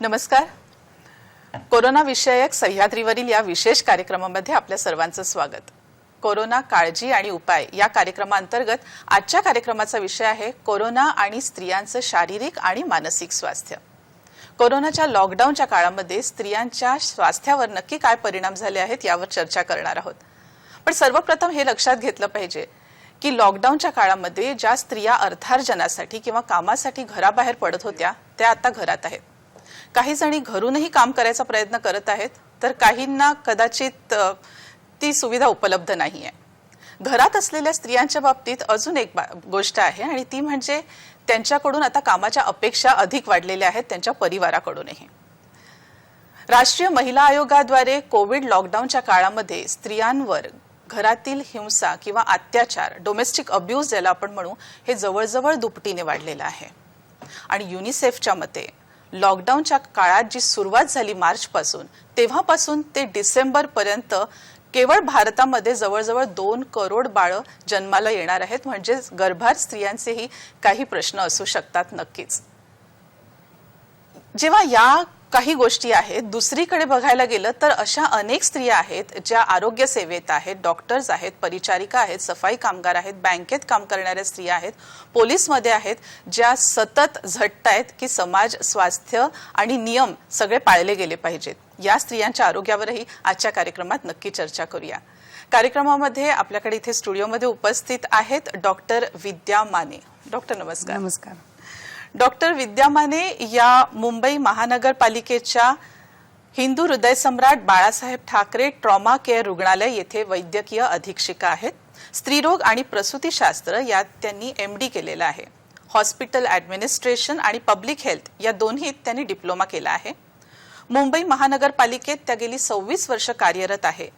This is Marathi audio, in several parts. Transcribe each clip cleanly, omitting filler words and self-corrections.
नमस्कार. कोरोना विषयक सह्याद्रीवरील या विशेष कार्यक्रमामध्ये आपल्या सर्वांचं स्वागत. कोरोना काळजी आणि उपाय या कार्यक्रमांतर्गत आजच्या कार्यक्रमाचा विषय आहे कोरोना आणि स्त्रियांचं शारीरिक आणि मानसिक स्वास्थ्य. कोरोनाच्या लॉकडाऊनच्या काळामध्ये स्त्रियांच्या स्वास्थ्यावर नक्की काय परिणाम झाले आहेत यावर चर्चा करणार आहोत. पण सर्वप्रथम हे लक्षात घेतलं पाहिजे की लॉकडाऊनच्या काळामध्ये ज्या स्त्रिया अर्थार्जनासाठी किंवा कामासाठी घराबाहेर पडत होत्या त्या आता घरात आहेत. काही जणी घरूनही काम करायचा प्रयत्न करत आहेत, तर काहींना कदाचित ती सुविधा उपलब्ध नाहीये. घरात असलेल्या स्त्रियांच्या बाबतीत अजून एक गोष्ट आहे आणि ती म्हणजे त्यांच्याकडून आता कामाच्या अपेक्षा अधिक वाढलेल्या आहेत त्यांच्या परिवाराकडूनही. राष्ट्रीय महिला आयोगाद्वारे कोविड लॉकडाऊनच्या काळामध्ये स्त्रियांवर घरातील हिंसा किंवा अत्याचार, डोमेस्टिक अब्यूज ज्याला आपण म्हणू, हे जवळजवळ दुपटीने वाढलेलं आहे. आणि युनिसेफच्या मते लॉकडाऊनच्या काळात जी सुरुवात झाली मार्चपासून, तेव्हापासून ते डिसेंबर पर्यंत केवळ भारतामध्ये जवळजवळ 2 करोड बाळं जन्माला येणार आहेत. म्हणजे गर्भार स्त्रियांचेही काही प्रश्न असू शकतात नक्कीच. जेव्हा या काही गोष्टी आहेत, दुसरीकडे बघायला गेलं तर अशा अनेक स्त्रिया आहेत ज्या आरोग्य सेवेत आहेत, डॉक्टर्स आहेत, परिचारिका आहेत, सफाई कामगार आहेत, बँकेत काम करणाऱ्या स्त्रिया आहेत, पोलीसमध्ये आहेत, ज्या सतत झटतायत की समाज, स्वास्थ्य आणि नियम सगळे पाळले गेले पाहिजेत. या स्त्रियांच्या आरोग्यावरही आजच्या कार्यक्रमात नक्की चर्चा करूया. कार्यक्रमामध्ये आपल्याकडे इथे स्टुडिओमध्ये उपस्थित आहेत डॉक्टर विद्या माने. डॉक्टर नमस्कार. नमस्कार. डॉक्टर विद्या माने या मुंबई महानगरपालिकेच्या हिंदू हृदय सम्राट बाळासाहेब ठाकरे ट्रॉमा केअर रुग्णालय येथे वैद्यकीय अधीक्षिका आहेत. स्त्रीरोग आणि प्रसूतीशास्त्र यात त्यांनी MD केलेलं आहे. हॉस्पिटल ॲडमिनिस्ट्रेशन आणि पब्लिक हेल्थ या दोन्हीत त्यांनी डिप्लोमा केला आहे. मुंबई महानगरपालिकेत त्या गेली 26 वर्ष कार्यरत आहे.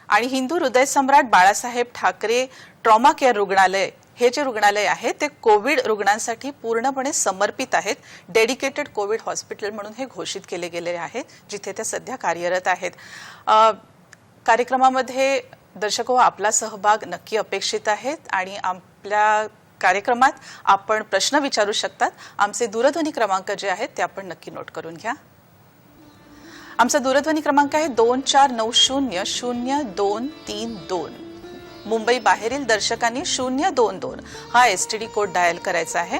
आणि हिंदू हृदय सम्राट बाळासाहेब ठाकरे ट्रॉमा केअर रुग्णालय हे जे रुग्णालय आहे ते कोविड रुग्णांसाठी पूर्णपणे समर्पित आहेत. डेडिकेटेड कोविड हॉस्पिटल म्हणून हे घोषित केले गेले आहे, जिथे त्या सध्या कार्यरत आहेत. कार्यक्रमामध्ये दर्शको आपला सहभाग नक्की अपेक्षित आहेत आणि आपल्या कार्यक्रमात आपण प्रश्न विचारू शकतात. आमचे दूरध्वनी क्रमांक जे आहेत ते आपण नक्की नोट करून घ्या. आमचा दूरध्वनी क्रमांक आहे 24900232. मुंबई बाहेरील दर्शकांनी 022 हा STD कोड डायल करायचा आहे.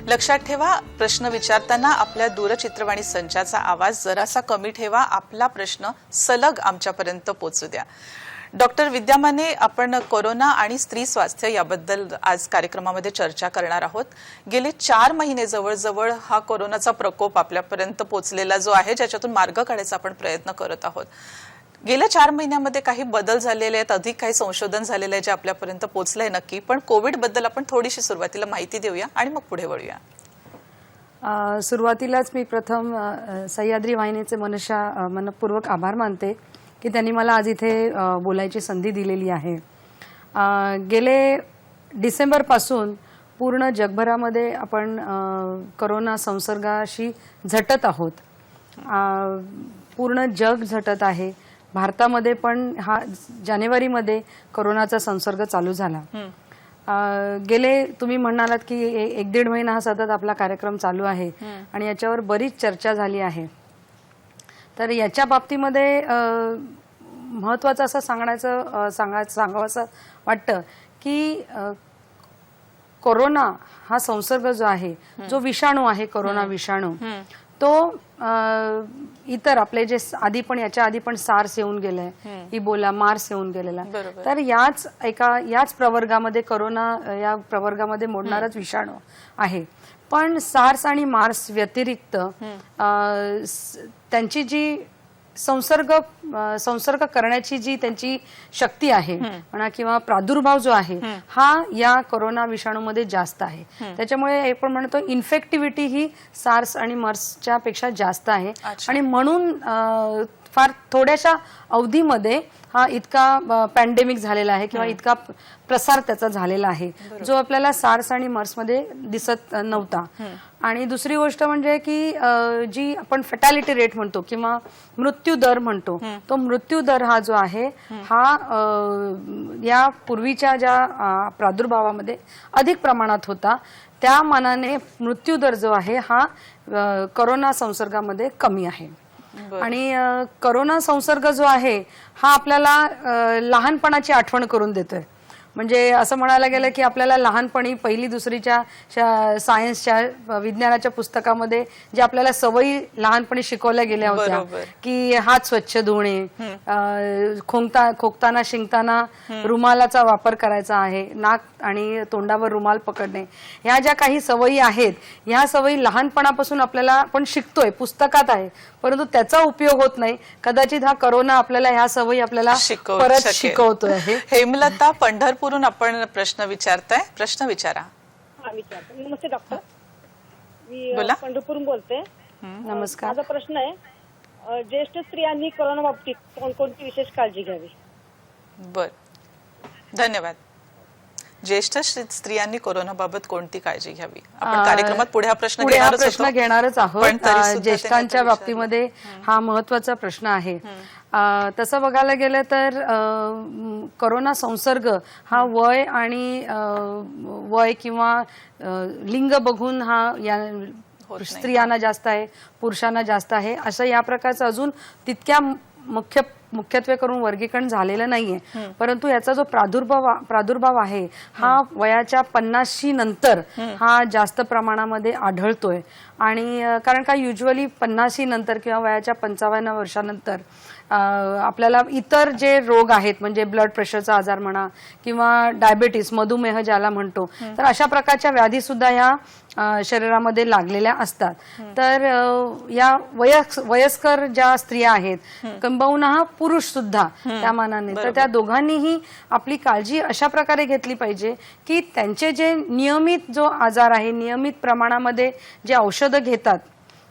लक्षात ठेवा, प्रश्न विचारताना आपल्या दूरचित्रवाणी संचाचा आवाज जरासा कमी ठेवा. आपला प्रश्न सलग आमच्यापर्यंत पोहोचू द्या. डॉक्टर विद्या माने, आपण कोरोना आणि स्त्री स्वास्थ्य याबद्दल आज कार्यक्रमामध्ये चर्चा करणार आहोत. गेले 4 महिने जवळजवळ हा कोरोनाचा प्रकोप आपल्यापर्यंत पोहोचलेला जो आहे, ज्याच्यातून मार्ग काढायचा आपण प्रयत्न करत आहोत. गेल्या 4 महिन्यामध्ये काही बदल झालेले आहेत, अधिक काही संशोधन झालेलं आहे जे आपल्यापर्यंत पोहोचलंय नक्की. पण कोविड बद्दल आपण थोडीशी सुरुवातीला माहिती देऊया आणि मग पुढे वळूया. सुरुवातीलाच मी प्रथम सह्याद्री वाहिनीचे मनपूर्वक आभार मानते की त्यांनी मला आज इथे बोलायची संधी दिलेली आहे. गेले डिसेंबरपासून पूर्ण जगभरामध्ये आपण कोरोना संसर्गाशी झटत आहोत. पूर्ण जग झटत आहे. भारतामध्ये पण हा जानेवारीमध्ये कोरोनाचा संसर्ग चालू झाला. गेले तुम्ही म्हणालात की 1-1.5 महिना हा सतत आपला कार्यक्रम चालू आहे आणि याच्यावर बरीच चर्चा झाली आहे. तर याच्या बाबतीमध्ये महत्त्वाचं असं सांगावंसं वाटतं की कोरोना हा संसर्ग जो आहे, जो विषाणू आहे, कोरोना विषाणू, तो इतर आपले जे याच्या आधी पण सार्स येऊन गेले, इबोला, मार्स येऊन गेलेला, तर याच प्रवर्गामध्ये कोरोना या प्रवर्गामध्ये मोडणाराच विषाणू आहे. पण सार्स आणि मार्स व्यतिरिक्त त्यांची जी संसर्ग करण्याची जी त्यांची शक्ती आहे म्हणा किंवा प्रादुर्भाव जो आहे हा या कोरोना विषाणूमध्ये जास्त आहे. त्याच्यामुळे आपण म्हणतो इन्फेक्टिव्हिटी ही सार्स आणि मर्सच्या पेक्षा जास्त आहे आणि म्हणून फार थोड्याशा अवधीमध्ये हा इतका पॅन्डेमिक झालेला आहे किंवा इतका प्रसार त्याचा झालेला आहे जो आपल्याला सार्स आणि मर्स मध्ये दिसत नव्हता. आणि दुसरी गोष्ट म्हणजे की जी आपण फॅटॅलिटी रेट म्हणतो किंवा मृत्यू दर म्हणतो, तो मृत्यू दर हा जो आहे हा या पूर्वीच्या ज्या प्रादुर्भावामध्ये अधिक प्रमाणात होता त्या मानाने मृत्यू दर जो आहे हा कोरोना संसर्गामध्ये कमी आहे. आणि कोरोना संसर्ग जो आहे हा आपल्याला लहानपणाची आठवण करून देतोय. म्हणजे असं म्हणायला गेलं की आपल्याला लहानपणी पहिली दुसरीच्या सायन्सच्या विज्ञानाच्या पुस्तकामध्ये जे आपल्याला सवयी लहानपणी शिकवल्या गेल्या होत्या की हात स्वच्छ धुणे, खोकताना शिंकताना रुमालाचा वापर करायचा आहे, नाक आणि तोंडावर रुमाल पकडणे, ह्या ज्या काही सवयी आहेत ह्या सवयी लहानपणापासून आपल्याला आपण शिकतोय, पुस्तकात आहे, परंतु त्याचा उपयोग होत नाही. कदाचित हा कोरोना आपल्याला ह्या सवयी आपल्याला परत शिकवतोय आहे. हेमलता पंढरपूरहून आपण प्रश्न विचारताय, प्रश्न विचारा. नमस्ते डॉक्टर, मी बोला. पंढरपूरहून बोलते. नमस्कार. माझा प्रश्न आहे, ज्येष्ठ स्त्रियांनी कोरोना बाबतीत कोणकोणती विशेष काळजी घ्यावी? बर, धन्यवाद. ज्येष्ठ स्त्रियांनी कोरोनाबाबत कोणती काळजी घ्यावी? आपण कार्यक्रमात पुढे हा प्रश्न घेणारच आहोत. ज्येष्ठांच्या बाबतीमध्ये हा महत्वाचा प्रश्न आहे. तसं बघायला गेलं तर कोरोना संसर्ग हा वय आणि वय किंवा लिंग बघून हा या स्त्रियांना जास्त आहे, पुरुषांना जास्त आहे, असं या प्रकारचं अजून तितक्या मुख्यत्वे करून वर्गीकरण झालेलं नाहीये. परंतु याचा जो प्रादुर्भाव आहे हा वयाच्या 50 नंतर हा जास्त प्रमाणामध्ये आढळतोय. आणि कारण का युजली 50 नंतर किंवा वयाच्या 55 वर्षानंतर आपल्याला इतर जे रोग आहेत म्हणजे ब्लड प्रेशरचा आजार म्हणा किंवा डायबिटीस, मधुमेह ज्याला म्हणतो, तर अशा प्रकारच्या व्याधी सुद्धा या शरीरामध्ये लागलेल्या असतात. तर या वयस्कर ज्या स्त्रिया आहेत, किंबहुना पुरुष सुद्धा त्या मानाने, तर त्या दोघांनीही आपली काळजी अशा प्रकारे घेतली पाहिजे की त्यांचे जे नियमित जो आजार आहे, नियमित प्रमाणामध्ये जे औषधं घेतात,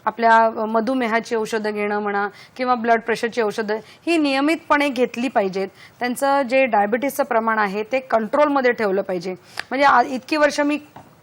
आपल्या मधुमेहाची औषधं घेणं म्हणा किंवा ब्लड प्रेशरची औषधं ही नियमितपणे घेतली पाहिजेत. त्यांचं जे डायबिटीसचं प्रमाण आहे ते कंट्रोलमध्ये ठेवलं पाहिजे. म्हणजे इतकी वर्ष मी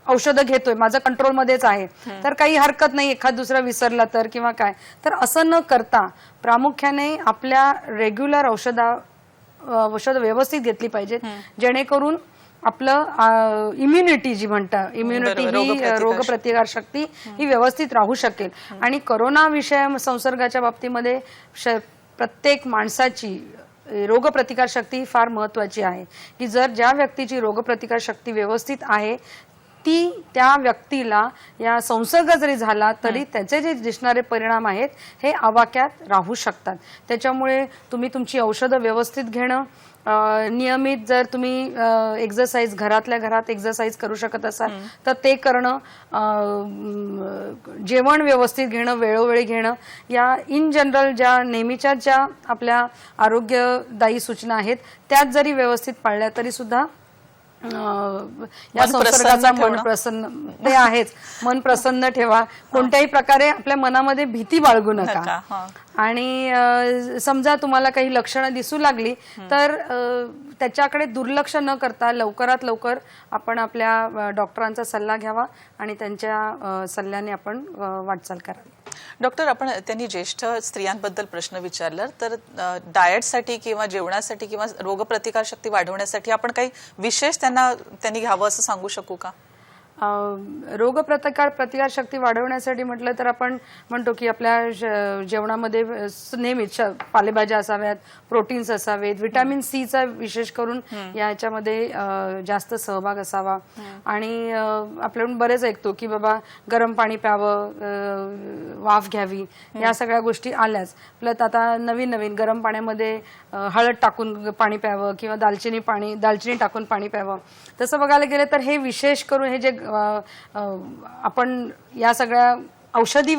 औषधं घेतोय, माझं कंट्रोलमध्येच आहे, तर काही हरकत नाही एखाद दुसरा विसरला तर किंवा काय, तर असं न करता प्रामुख्याने आपल्या रेग्युलर औषध व्यवस्थित घेतली पाहिजेत, जेणेकरून आपलं इम्युनिटी जी म्हणता, इम्युनिटी ही रोगप्रतिकार शक्ती ही व्यवस्थित राहू शकेल. आणि कोरोना विषय संसर्गाच्या बाबतीमध्ये प्रत्येक माणसाची रोगप्रतिकार शक्ती फार महत्वाची आहे की जर ज्या व्यक्तीची रोगप्रतिकार शक्ती व्यवस्थित आहे ती त्या व्यक्तीला या संसर्ग जरी झाला तरी त्याचे जे दिसणारे परिणाम आहेत हे आवाक्यात राहू शकतात. त्याच्यामुळे तुम्ही तुमची औषधं व्यवस्थित घेणं, नियमित जर तुम्ही एक्सरसाइज घरातल्या घरात एक्सरसाइज करू शकत असाल तर ते करणं, जेवण व्यवस्थित घेणं, वेळोवेळी घेणं, या इन जनरल ज्या नेहमीच्या ज्या आपल्या आरोग्यदायी सूचना आहेत त्यात जरी व्यवस्थित पाळल्या तरी सुद्धा या संसर्गाचा मन प्रसन्न ते आहेच. मन प्रसन्न ठेवा, कोणत्याही प्रकारे आपल्या मनामध्ये भीती बाळगू नका. आणि समजा तुम्हाला काही लक्षणं दिसू लागली तर त्याच्याकडे दुर्लक्ष न करता लवकरात लवकर आपण आपल्या डॉक्टरांचा सल्ला घ्यावा आणि त्यांच्या सल्ल्याने आपण वाटचाल करावी. डॉक्टर, आपण त्यांनी ज्येष्ठ स्त्रियांबद्दल प्रश्न विचारला, तर डाएटसाठी किंवा जेवणासाठी किंवा रोगप्रतिकार शक्ती वाढवण्यासाठी आपण काही विशेष त्यांनी घ्यावं असं सांगू शकू का? प्रतिकार शक्ती वाढवण्यासाठी म्हटलं तर आपण म्हणतो की आपल्या जेवणामध्ये नेहमीच पालेभाज्या असाव्यात, प्रोटीन्स असावेत, व्हिटॅमिन सी चा विशेष करून याच्यामध्ये जास्त सहभाग असावा. आणि आपल्याकडून बरेच ऐकतो की बाबा गरम पाणी प्यावं, वाफ घ्यावी, या सगळ्या गोष्टी आल्याच. प्लस आता नवीन गरम पाण्यामध्ये हळद टाकून पाणी प्यावं किंवा दालचिनी टाकून पाणी प्यावं. तसं बघायला गेलं तर हे विशेष करून हे जे आपण या सगळ्या औषधी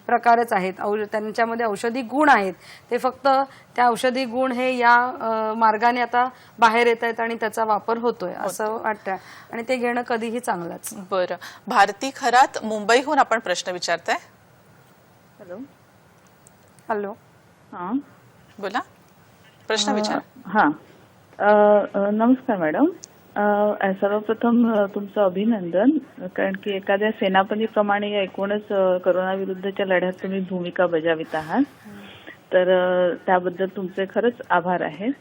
प्रकारच आहेत, त्यांच्यामध्ये औषधी गुण आहेत, ते फक्त त्या औषधी गुण हे या मार्गाने आता बाहेर येत आहेत आणि त्याचा वापर होतोय असं वाटतं आणि ते घेणं कधीही चांगलंच. बरं, भारती खरात मुंबईहून आपण प्रश्न विचारताय. हॅलो. हां बोला, प्रश्न विचार. हां, नमस्कार मॅडम. सर्वप्रथम तुमचं अभिनंदन, कारण की एखाद्या सेनापतीप्रमाणे या एकूणच करोना विरुद्धच्या लढ्यात तुम्ही भूमिका बजावित आहात. तर त्याबद्दल तुमचे खरंच आभार आहेत.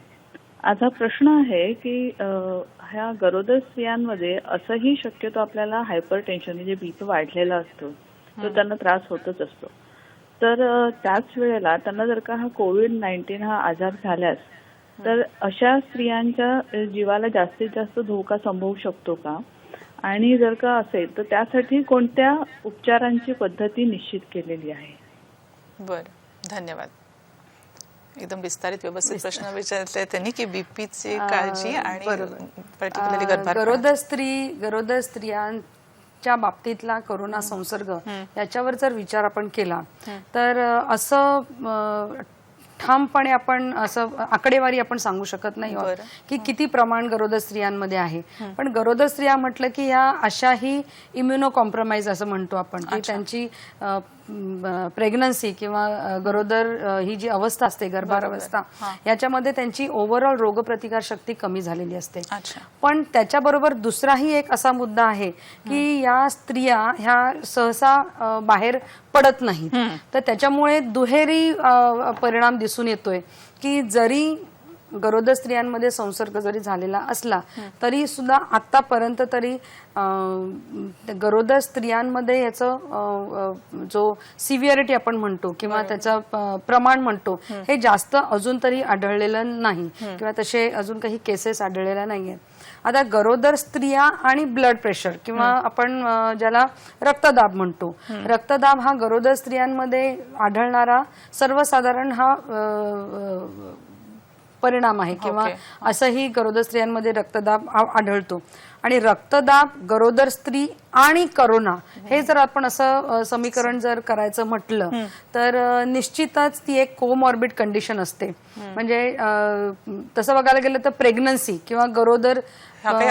आता प्रश्न आहे की ह्या गरोदर स्त्रियांमध्ये असंही शक्यतो आपल्याला हायपर टेन्शन म्हणजे बीपी वाढलेला असतो, तो त्यांना त्रास होतच असतो. तर त्याच वेळेला त्यांना जर का हा कोविड-19 हा आजार झाल्यास तर अशा स्त्रियांच्या जीवाला जास्तीत जास्त धोका संभवू शकतो का, आणि जर का असेल तर त्यासाठी कोणत्या उपचारांची पद्धती निश्चित केलेली आहे? बरं, धन्यवाद. एकदम विस्तारित व्यवस्थित प्रश्न विचारले त्यांनी की बीपीची काळजी आणि पर्टिक्युलरली गरोदर स्त्रियांच्या बाबतीतला कोरोना संसर्ग याच्यावर जर विचार आपण केला तर असं ठामपणे आपण असं आकडेवारी आपण सांगू शकत नाही की किती प्रमाण गरोदर स्त्रियांमध्ये आहे. पण गरोदर स्त्रिया म्हटलं की ह्या अशाही इम्युनो कॉम्प्रोमाइज असं म्हणतो आपण की त्यांची प्रेग्नन्सी किंवा गरोदर ही जी अवस्था असते, गर्भावस्था, याच्यामध्ये त्यांची ओव्हरऑल रोगप्रतिकार शक्ती कमी झालेली असते. पण त्याच्याबरोबर दुसराही एक असा मुद्दा आहे की या स्त्रिया ह्या सहसा बाहेर पडत नाही. तर त्याच्यामुळे दुहेरी परिणाम दिसून येतोय की जरी गरोदर स्त्रियांमध्ये संसर्ग जरी झालेला असला तरी सुद्धा आतापर्यंत तरी गरोदर स्त्रियांमध्ये याचं जो सिव्हिअरिटी आपण म्हणतो किंवा त्याचं प्रमाण म्हणतो हे जास्त अजून तरी आढळलेलं नाही किंवा तसे अजून काही केसेस आढळलेल्या नाहीयेत. आता गरोदर स्त्रिया आणि ब्लड प्रेशर किंवा आपण ज्याला रक्तदाब म्हणतो, रक्तदाब हा गरोदर स्त्रियांमध्ये आढळणारा सर्वसाधारण हा परिणाम आहे किंवा असंही गरोदर स्त्रियांमध्ये रक्तदाब आढळतो. आणि रक्तदाब, गरोदर स्त्री आणि करोना हे जर आपण असं समीकरण जर करायचं म्हटलं तर निश्चितच ती एक कोमॉर्बिड कंडिशन असते. म्हणजे तसं बघायला गेलं तर प्रेग्नन्सी किंवा गरोदर हा काही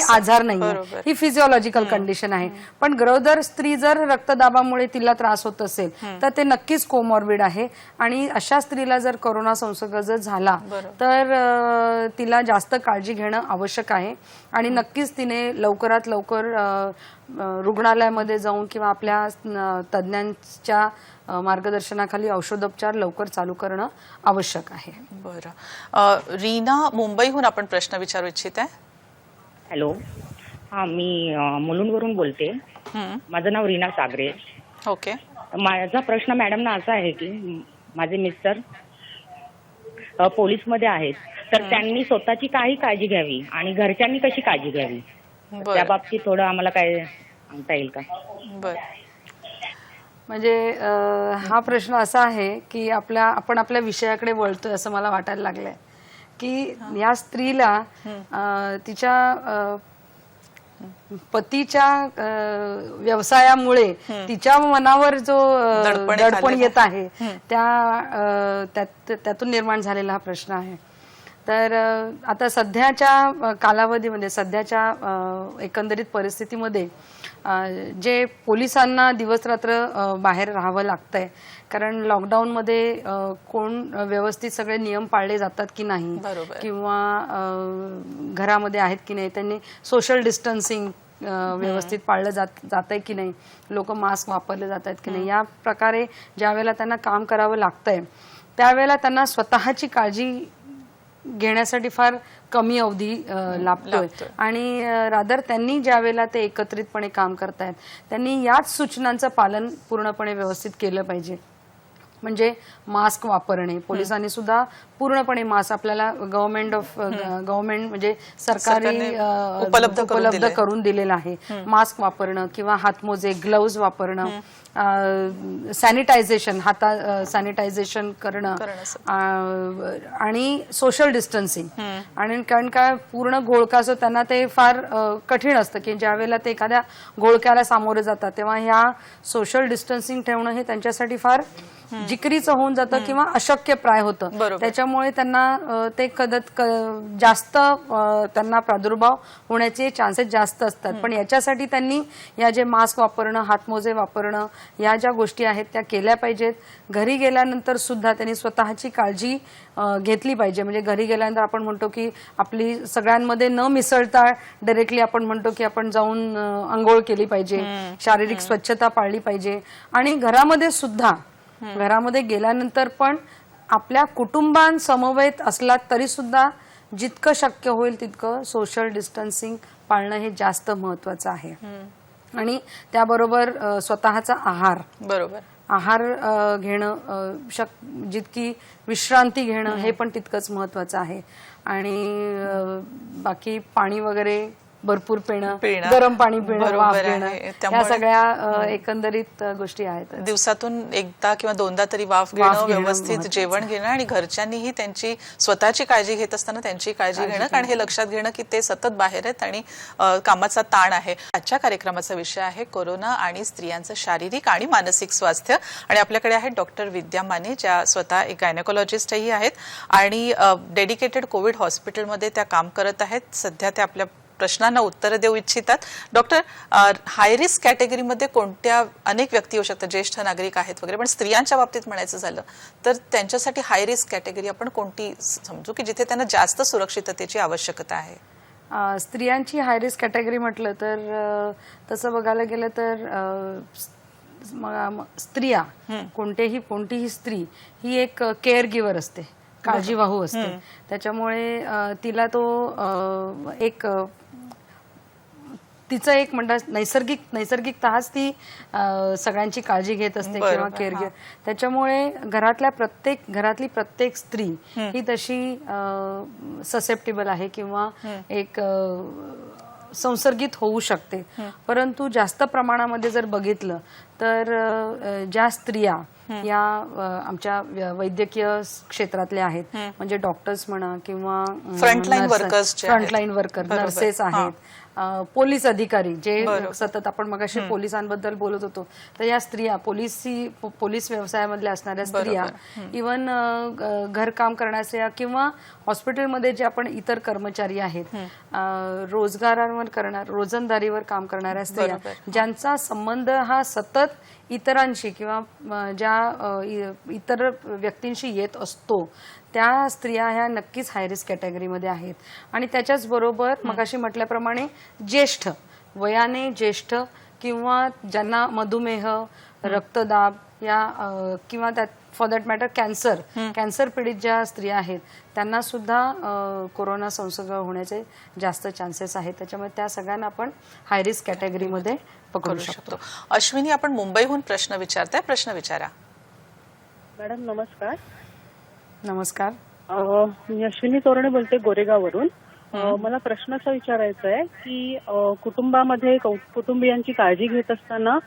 आजार नाही, ही फिजिओलॉजिकल कंडिशन आहे. पण गरोदर स्त्री जर रक्तदाबामुळे तिला त्रास होत असेल तर ते नक्कीच कोमॉर्बिड आहे. आणि अशा स्त्रीला जर कोरोना संसर्ग जर झाला तर तिला जास्त काळजी घेणं आवश्यक आहे आणि नक्कीच तिने लवकरात लवकर रुग्णालयामध्ये जाऊन किंवा आपल्या तज्ज्ञांच्या मार्गदर्शनाखाली औषधोपचार लवकर चालू करणं आवश्यक आहे. बरं, रीना मुंबईहून आपण प्रश्न विचारू इच्छित आहे. हॅलो, हा मी मुलुंडवरून बोलते. माझं नाव रीना सागरे. ओके. माझा प्रश्न मॅडमना असा आहे की माझे मिस्टर पोलीसमध्ये आहेत, तर त्यांनी स्वतःची काही काळजी घ्यावी आणि घरच्यांनी कशी काळजी घ्यावी, त्या बाबतीत थोडं आम्हाला काय सांगता येईल का? बरं, म्हणजे हा प्रश्न असा आहे की आपण आपल्या विषयाकडे वळतोय असं मला वाटायला लागलंय की या स्त्रीला तिच्या पतीच्या व्यवसायामुळे तिच्या मनावर जो दडपण येत आहे त्यातून निर्माण झालेला हा प्रश्न आहे. तर आता सध्याच्या कालावधीमध्ये, सध्याच्या एकंदरीत परिस्थितीमध्ये जे पोलिसांना दिवसरात्र बाहेर राहावं लागतंय, कारण लॉकडाऊनमध्ये कोण व्यवस्थित सगळे नियम पाळले जातात की नाही किंवा घरामध्ये आहेत की नाही, त्यांनी सोशल डिस्टन्सिंग व्यवस्थित पाळलं जातंय की नाही, लोक मास्क वापरले जात आहेत की नाही, या प्रकारे ज्या वेळेला त्यांना काम करावं लागतंय त्यावेळेला त्यांना स्वतःची काळजी घेण्यासाठी फार कमी अवधी लाभतोय. आणि रादर त्यांनी ज्या वेळेला ते एकत्रितपणे काम करतायत त्यांनी याच सूचनांचं पालन पूर्णपणे व्यवस्थित केलं पाहिजे. म्हणजे मास्क वापरणे, पोलिसांनी सुद्धा पूर्णपणे मास्क आपल्याला गव्हर्नमेंट म्हणजे सरकारी उपलब्ध करून दिलेलं आहे. मास्क वापरणं किंवा हातमोजे, ग्लोव्ज वापरणं, सॅनिटायझेशन, सॅनिटायझेशन करणं आणि सोशल डिस्टन्सिंग. आणि कारण का पूर्ण घोळका त्यांना ते फार कठीण असतं की ज्या वेळेला ते एखाद्या घोळक्याला सामोरे जातात तेव्हा ह्या सोशल डिस्टन्सिंग ठेवणं हे त्यांच्यासाठी फार जिकरीचं होऊन जातं किंवा अशक्य प्राय होतं. बरोबर. त्याच्यामुळे त्यांना ते जास्त त्यांना प्रादुर्भाव होण्याचे चान्सेस जास्त असतात. पण याच्यासाठी त्यांनी या जे मास्क वापरणं, हातमोजे वापरणं, या ज्या गोष्टी आहेत त्या केल्या पाहिजेत. घरी गेल्यानंतर सुद्धा त्यांनी स्वतःची काळजी घेतली पाहिजे. म्हणजे घरी गेल्यानंतर आपण म्हणतो की आपली सगळ्यांमध्ये न मिसळता डायरेक्टली आपण म्हणतो की आपण जाऊन आंघोळ केली पाहिजे, शारीरिक स्वच्छता पाळली पाहिजे. आणि घरामध्ये सुद्धा घरामध्ये गेल्यानंतर पण आपल्या कुटुंबांसमवेत असला तरी सुद्धा जितकं शक्य होईल तितकं सोशल डिस्टन्सिंग पाळणं हे जास्त महत्वाचं आहे. आणि त्याबरोबर स्वतःचा आहार बरोबर. आहार घेणं, जितकी विश्रांती घेणं हे पण तितकंच महत्वाचं आहे. आणि बाकी पाणी वगैरे भरपूर पिणं, गरम पाणी पिणं, वाफ घेणं, या सगळ्या एकंदरीत गोष्टी आहेत. दिवसातून एकदा किंवा दोनदा तरी वाफ घेणं, व्यवस्थित जेवण घेणं आणि घरच्यांनीही त्यांची स्वतःची काळजी घेत असताना त्यांची काळजी घेणं, कारण हे लक्षात घेणं की ते सतत बाहेर आहेत आणि कामाचा ताण आहे. आजच्या कार्यक्रमाचा विषय आहे कोरोना आणि स्त्रियांचं शारीरिक आणि मानसिक स्वास्थ्य. आणि आपल्याकडे आहेत डॉक्टर विद्या माने, ज्या स्वतः एक गायनेकोलॉजिस्टही आहेत आणि डेडिकेटेड कोविड हॉस्पिटलमध्ये त्या काम करत आहेत. सध्या त्या आपल्या प्रश्नांना उत्तर देऊ इच्छितात. डॉक्टर, हाय रिस्क कॅटेगरीमध्ये कोणत्या अनेक व्यक्ती येऊ शकतात, ज्येष्ठ नागरिक आहेत वगैरे, पण स्त्रियांच्या बाबतीत म्हणायचं झालं तर त्यांच्यासाठी हाय रिस्क कॅटेगरी आपण कोणती समजू की जिथे त्यांना जास्त सुरक्षिततेची आवश्यकता आहे? स्त्रियांची हाय रिस्क कॅटेगरी म्हटलं तर तसं बघायला गेलं तर स्त्रिया कोणतीही स्त्री ही एक केअर गिव्हर असते, काळजीवाहू असते. त्याच्यामुळे तिला तो एक तिचं एक म्हणतात नैसर्गिकतःच ती सगळ्यांची काळजी घेत असते किंवा केअर घेत. त्याच्यामुळे घरातली प्रत्येक स्त्री ही तशी ससेप्टेबल आहे किंवा एक संसर्गित होऊ शकते. परंतु जास्त प्रमाणामध्ये जर बघितलं तर ज्या स्त्रिया या आमच्या वैद्यकीय क्षेत्रातल्या आहेत, म्हणजे डॉक्टर्स म्हणा किंवा फ्रंटलाईन वर्कर, नर्सेस आहेत, पोलीस अधिकारी, जे सतत आपण मगाशी पोलिसांबद्दल बोलत होतो, तर या स्त्रिया पोलीस व्यवसायामधल्या असणाऱ्या स्त्रिया, इवन घरकाम करणाऱ्या किंवा हॉस्पिटलमध्ये जे आपण इतर कर्मचारी आहेत, रोजंदारीवर काम करणाऱ्या स्त्रिया, ज्यांचा संबंध हा सतत इतरांशी किंवा ज्या इतर व्यक्तींशी येत असतो, त्या स्त्रिया ह्या नक्कीच हाय रिस्क कॅटेगरीमध्ये आहेत. आणि त्याच्याच बरोबर मगाशी म्हटल्याप्रमाणे ज्येष्ठ वयाने ज्येष्ठ किंवा ज्यांना मधुमेह, रक्तदाब या किंवा फॉर दॅट मॅटर कॅन्सर पीडित ज्या स्त्रिया आहेत त्यांना सुद्धा कोरोना संसर्ग होण्याचे जास्त चान्सेस आहेत. त्याच्यामुळे त्या सगळ्यांना आपण हाय रिस्क कॅटेगरीमध्ये पकडू शकतो. अश्विनी, आपण मुंबईहून प्रश्न विचारताय, प्रश्न विचारा. मॅडम नमस्कार. नमस्कार. मी अश्विनी तोरणे बोलते गोरेगाववरून. मला प्रश्न असा विचारायचा आहे की कुटुंबामध्ये कुटुंबियांची काळजी घेत असताना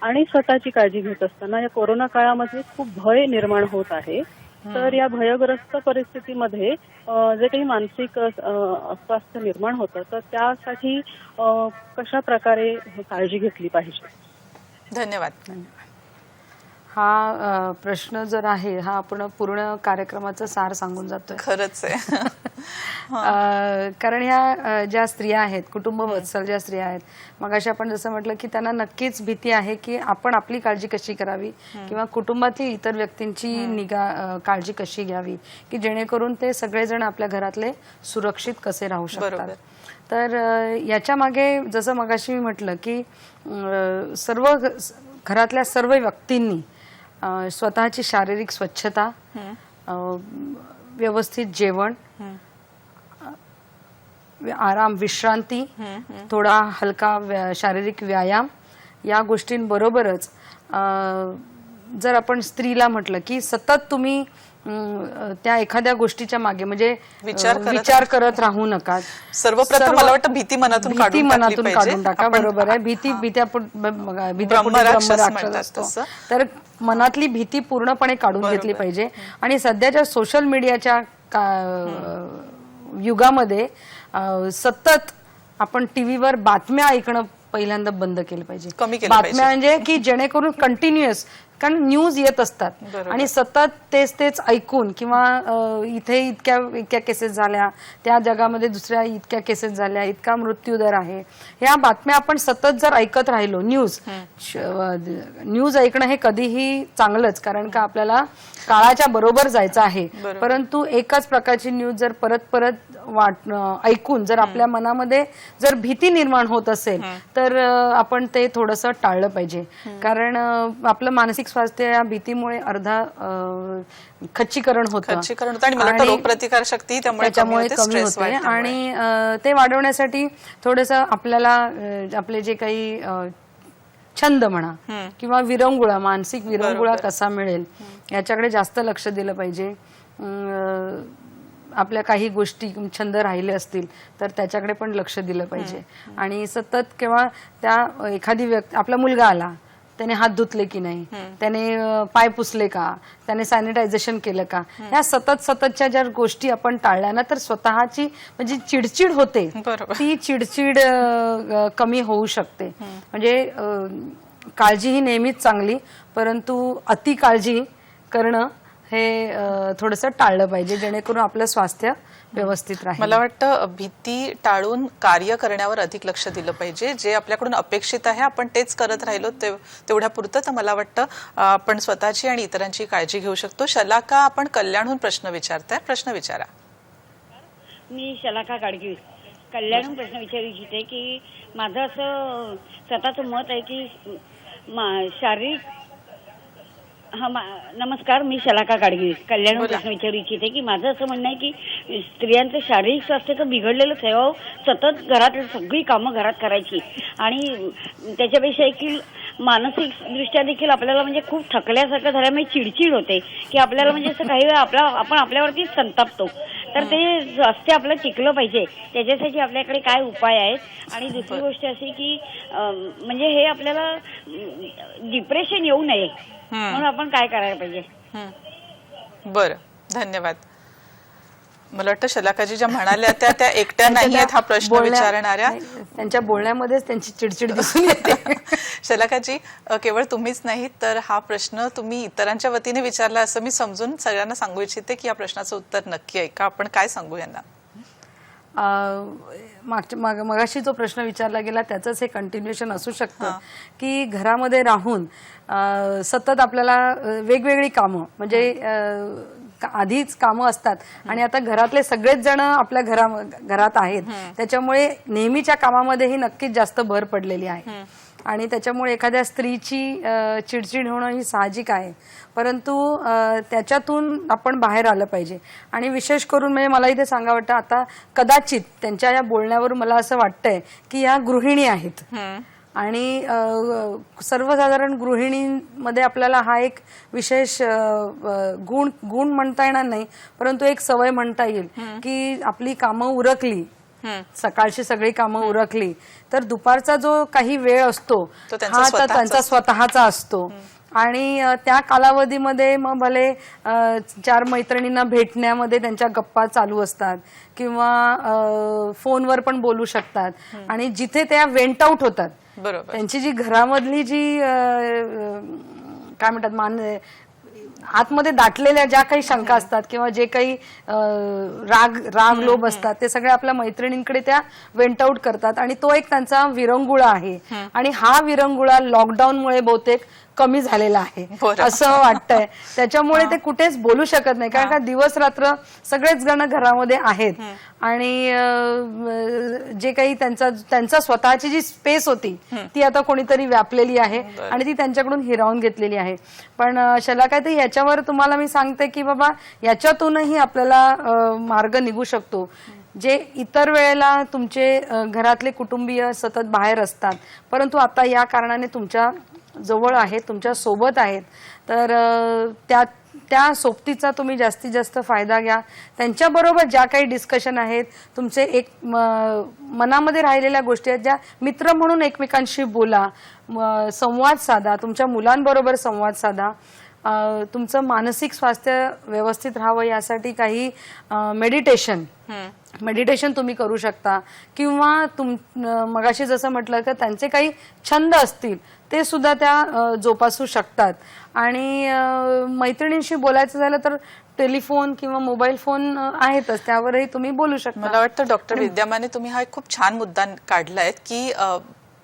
आणि स्वतःची काळजी घेत असताना या कोरोना काळामध्ये खूप भय निर्माण होत आहे. तर या भयग्रस्त परिस्थितीमध्ये जे काही मानसिक अस्वास्थ्य निर्माण होतं तर त्यासाठी कशा प्रकारे काळजी घेतली पाहिजे? धन्यवाद. हा प्रश्न जर आहे हा आपण पूर्ण कार्यक्रमाचं सार सांगून जातोय. खरंच आहे. कारण ह्या ज्या स्त्रिया आहेत, कुटुंब वत्सल ज्या स्त्रिया आहेत, मग अशा आपण जसं म्हटलं की त्यांना नक्कीच भीती आहे की आपण आपली काळजी कशी करावी किंवा कुटुंबातील इतर व्यक्तींची काळजी कशी घ्यावी की जेणेकरून ते सगळेजण आपल्या घरातले सुरक्षित कसे राहू शकतात. तर याच्या मागे जसं मगाशी मी म्हटलं की घरातल्या सर्व व्यक्तींनी स्वतःची शारीरिक स्वच्छता, व्यवस्थित जेवण, आराम, विश्रांती, थोडा हलका शारीरिक व्यायाम या गोष्टींबरोबरच जर आपण स्त्रीला म्हटलं की सतत तुम्ही त्या एखाद्या गोष्टीच्या मागे म्हणजे विचार करत राहू नका. सर्वप्रथम मला वाटतं भीती मनातून काढून टाका. बरोबर आहे. भीती ब्रह्मराक्षस असतो, तर मनातली भीती पूर्णपणे काढून घेतली पाहिजे. आणि सध्याच्या सोशल मीडियाच्या युगामध्ये सतत आपण टीव्हीवर बातम्या ऐकणं पहिल्यांदा बंद केलं पाहिजे. बातम्या म्हणजे की जेणेकरून कंटिन्युअस कारण न्यूज येत असतात बरोबर. आणि सतत तेच तेच ऐकून किंवा इथे इतक्या केसेस झाल्या, त्या जगामध्ये दुसऱ्या इतक्या केसेस झाल्या, इतका मृत्यूदर आहे, ह्या बातम्या आपण सतत जर ऐकत राहिलो, न्यूज ऐकणं हे कधीही चांगलंच, कारण का आपल्याला काळाच्या बरोबर जायचं आहे. परंतु एकाच प्रकारची न्यूज जर परत परत ऐकून जर आपल्या मनामध्ये जर भीती निर्माण होत असेल तर आपण ते थोडंसं टाळलं पाहिजे. कारण आपलं मानसिक स्वास्थ्य या भीतीमुळे अर्धा खच्चीकरण होतं आणि मला वाटतं रोगप्रतिकार शक्ती त्याच्यामुळे कमी होते. आणि ते वाढवण्यासाठी थोडंसं आपल्याला आपले जे काही छंद म्हणा किंवा विरंगुळा, मानसिक विरंगुळा कसा मिळेल याच्याकडे जास्त लक्ष दिलं पाहिजे. आपल्या काही गोष्टी छंद राहिले असतील तर त्याच्याकडे पण लक्ष दिलं पाहिजे. आणि सतत किंवा त्या एखादी व्यक्ती, आपला मुलगा आला, त्याने हात धुतले की नाही, त्याने पाय पुसले का, त्याने सॅनिटायझेशन केलं का, ह्या सततच्या ज्या गोष्टी आपण टाळल्या ना तर स्वतःची म्हणजे चिडचिड होते, ती चिडचिड कमी होऊ शकते. म्हणजे काळजी ही नेहमीच चांगली, परंतु अति काळजी करणं हे थोडंसं टाळलं पाहिजे, जेणेकरून आपलं स्वास्थ्य व्यवस्थित राहील. मला वाटतं भीती टाळून कार्य करण्यावर अधिक लक्ष दिलं पाहिजे. जे आपल्याकडून अपेक्षित आहे आपण तेच करत राहिलो तेवढ्या पुरतं तर मला वाटतं आपण स्वतःची आणि इतरांची काळजी घेऊ शकतो. शलाका, आपण कल्याणहून प्रश्न विचारताय, प्रश्न विचारा. मी शलाका गाडगी कल्याणहून प्रश्न विचारू इच्छिते की माझं असं स्वतःचं मत आहे की शारीरिक नमस्कार, मी शलाका गाडगी कल्याणहून प्रश्न विचारू इच्छिते की माझं असं म्हणणं आहे की स्त्रियांचं शारीरिक स्वास्थ्य तर बिघडलेलंच आहे. सतत घरात सगळी कामं घरात करायची आणि त्याच्यापेक्षा की मानसिक दृष्ट्या देखील आपल्याला म्हणजे खूप थकल्यासारखं झाल्यामुळे चिडचिड होते की आपल्याला म्हणजे असं काही वेळा आपण आपल्यावरती संतापतो. तर ते स्वास्थ्य आपलं टिकलं पाहिजे, त्याच्यासाठी आपल्याकडे काय उपाय आहेत? आणि दुसरी गोष्ट अशी की म्हणजे हे आपल्याला डिप्रेशन येऊ नये म्हणून आपण काय करायला पाहिजे? बरं, धन्यवाद. मला वाटतं शलाकाजी ज्या म्हणाल्या त्या एकट्या नाही आहेत हा प्रश्न विचारणाऱ्या, त्यांच्या बोलण्यामध्येच त्यांची चिडचिड दिसून येते. शलाकाजी, केवळ तुम्हीच नाही तर हा प्रश्न तुम्ही इतरांच्या वतीने विचारला असं मी समजून सगळ्यांना सांगू इच्छिते की या प्रश्नाचं उत्तर नक्की ऐका. आपण काय सांगू यांना? मगाशी जो प्रश्न विचारला गेला त्याचंच हे कंटिन्युएशन असू शकतं की घरामध्ये राहून सतत आपल्याला वेगवेगळी कामं, म्हणजे आधीच कामं असतात आणि आता घरातले सगळेच जण आपल्या घरात आहेत, त्याच्यामुळे नेहमीच्या कामामध्येही नक्कीच जास्त भर पडलेली आहे. आणि त्याच्यामुळे एखाद्या स्त्रीची चिडचिड होणं ही साहजिक आहे, परंतु त्याच्यातून आपण बाहेर आलं पाहिजे. आणि विशेष करून म्हणजे मला इथे सांगा वाटतं, आता कदाचित त्यांच्या या बोलण्यावरून मला असं वाटतंय की या गृहिणी आहेत आणि सर्वसाधारण गृहिणींमध्ये आपल्याला हा एक विशेष गुण म्हणता येणार नाही, परंतु एक सवय म्हणता येईल की आपली कामं उरकली, सकाळची सगळी कामं उरकली तर दुपारचा जो काही वेळ असतो हा तर त्यांचा स्वतःचा असतो. आणि त्या कालावधीमध्ये मग भले 4 मैत्रिणींना भेटण्यामध्ये त्यांच्या गप्पा चालू असतात किंवा फोनवर पण बोलू शकतात आणि जिथे त्या वेंट आउट होतात, त्यांची जी घरामधली जी काय म्हणतात आतमध्ये दाटलेल्या ज्या काही शंका असतात किंवा जे काही राग लोभ असतात ते सगळे आपल्या मैत्रिणींकडे त्या वेंट आउट करतात आणि तो एक त्यांचा विरंगुळा आहे. आणि हा विरंगुळा लॉकडाऊनमुळे बहुतेक कमी झालेला आहे असं वाटतंय. त्याच्यामुळे ते कुठेच बोलू शकत नाही, कारण का दिवस रात्र सगळेच जण घरामध्ये आहेत आणि जे काही त्यांचा स्वतःची जी स्पेस होती ती आता कोणीतरी व्यापलेली आहे आणि ती त्यांच्याकडून हिरावून घेतलेली आहे. पण शलाकाताई, याच्यावर तुम्हाला मी सांगते की बाबा याच्यातूनही आपल्याला मार्ग निघू शकतो. जे इतर वेळेला तुमचे घरातले कुटुंबीय सतत बाहेर असतात, परंतु आता या कारणाने तुमच्या जवळ आहेत, तुमच्या सोबत आहेत, तर त्या सोबतीचा तुम्ही जास्तीत जास्त फायदा घ्या. त्यांच्याबरोबर ज्या काही डिस्कशन आहेत, तुमचे एक मनामध्ये राहिलेल्या गोष्टी आहेत, ज्या मित्र म्हणून एकमेकांशी बोला, संवाद साधा, तुमच्या मुलांबरोबर संवाद साधा. तुमचं मानसिक स्वास्थ्य व्यवस्थित राहावं यासाठी काही मेडिटेशन तुम्ही करू शकता, किंवा मगाशी जसं म्हटलं की त्यांचे काही छंद असतील ते सुद्धा त्या जोपासू शकतात. आणि मैत्रिणींशी बोलायचं झालं तर टेलिफोन किंवा मोबाईल फोन आहेतच, त्यावरही तुम्ही बोलू शकता. मला वाटतं डॉक्टर विद्यामाने तुम्ही हा एक खूप छान मुद्दा काढलाय की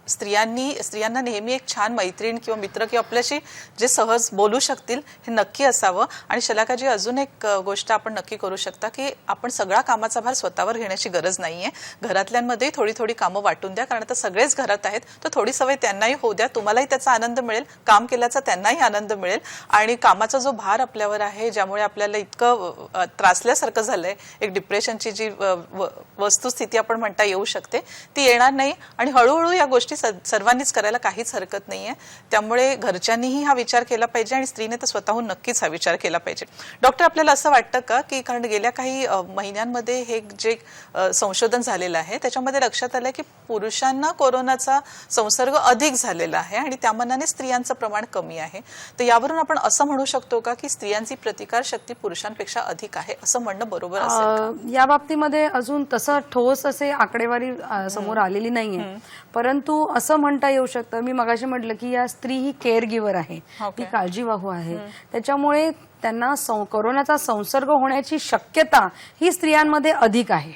स्त्रियांना नेहमी एक छान मैत्रीण किंवा मित्र किंवा आपल्याशी जे सहज बोलू शकतील हे नक्की असावं. आणि शलाकाजी, अजून एक गोष्ट आपण नक्की करू शकता की आपण सगळा कामाचा भार स्वतःवर घेण्याची गरज नाहीये. घरातल्यांमध्ये थोडी थोडी कामं वाटून द्या, कारण आता सगळेच घरात आहेत, तर थोडी सवय त्यांनाही होऊ द्या. तुम्हालाही त्याचा आनंद मिळेल, काम केल्याचा त्यांनाही आनंद मिळेल. आणि कामाचा जो भार आपल्यावर आहे, ज्यामुळे आपल्याला इतकं त्रासल्यासारखं झालंय, एक डिप्रेशनची जी वस्तुस्थिती आपण म्हणता येऊ शकते, ती येणार नाही. आणि हळूहळू या गोष्टी सर्वांनीच करायला काहीच हरकत नाहीये. त्यामुळे घरच्यांनीही हा विचार केला पाहिजे आणि स्त्रीने तर स्वतःहून नक्कीच हा विचार केला पाहिजे. डॉक्टर, आपल्याला असं वाटतं का की कारण गेल्या काही महिन्यांमध्ये हे जे संशोधन झालेलं आहे त्याच्यामध्ये लक्षात आलं की पुरुषांना कोरोनाचा संसर्ग अधिक झालेला आहे आणि त्या मानाने स्त्रियांचं प्रमाण कमी आहे. तर यावरून आपण असं म्हणू शकतो का की स्त्रियांची प्रतिकार शक्ती पुरुषांपेक्षा अधिक आहे, असं म्हणणं बरोबर असेल? या बाबतीमध्ये अजून तसं ठोस असे आकडेवारी समोर आलेली नाहीये, परंतु असं म्हणता येऊ शकतं, मी मगाशी म्हटलं की या स्त्री ही केअर गिव्हर आहे, ती काळजीवाहू आहे, त्याच्यामुळे त्यांना कोरोनाचा संसर्ग होण्याची शक्यता ही स्त्रियांमध्ये अधिक आहे.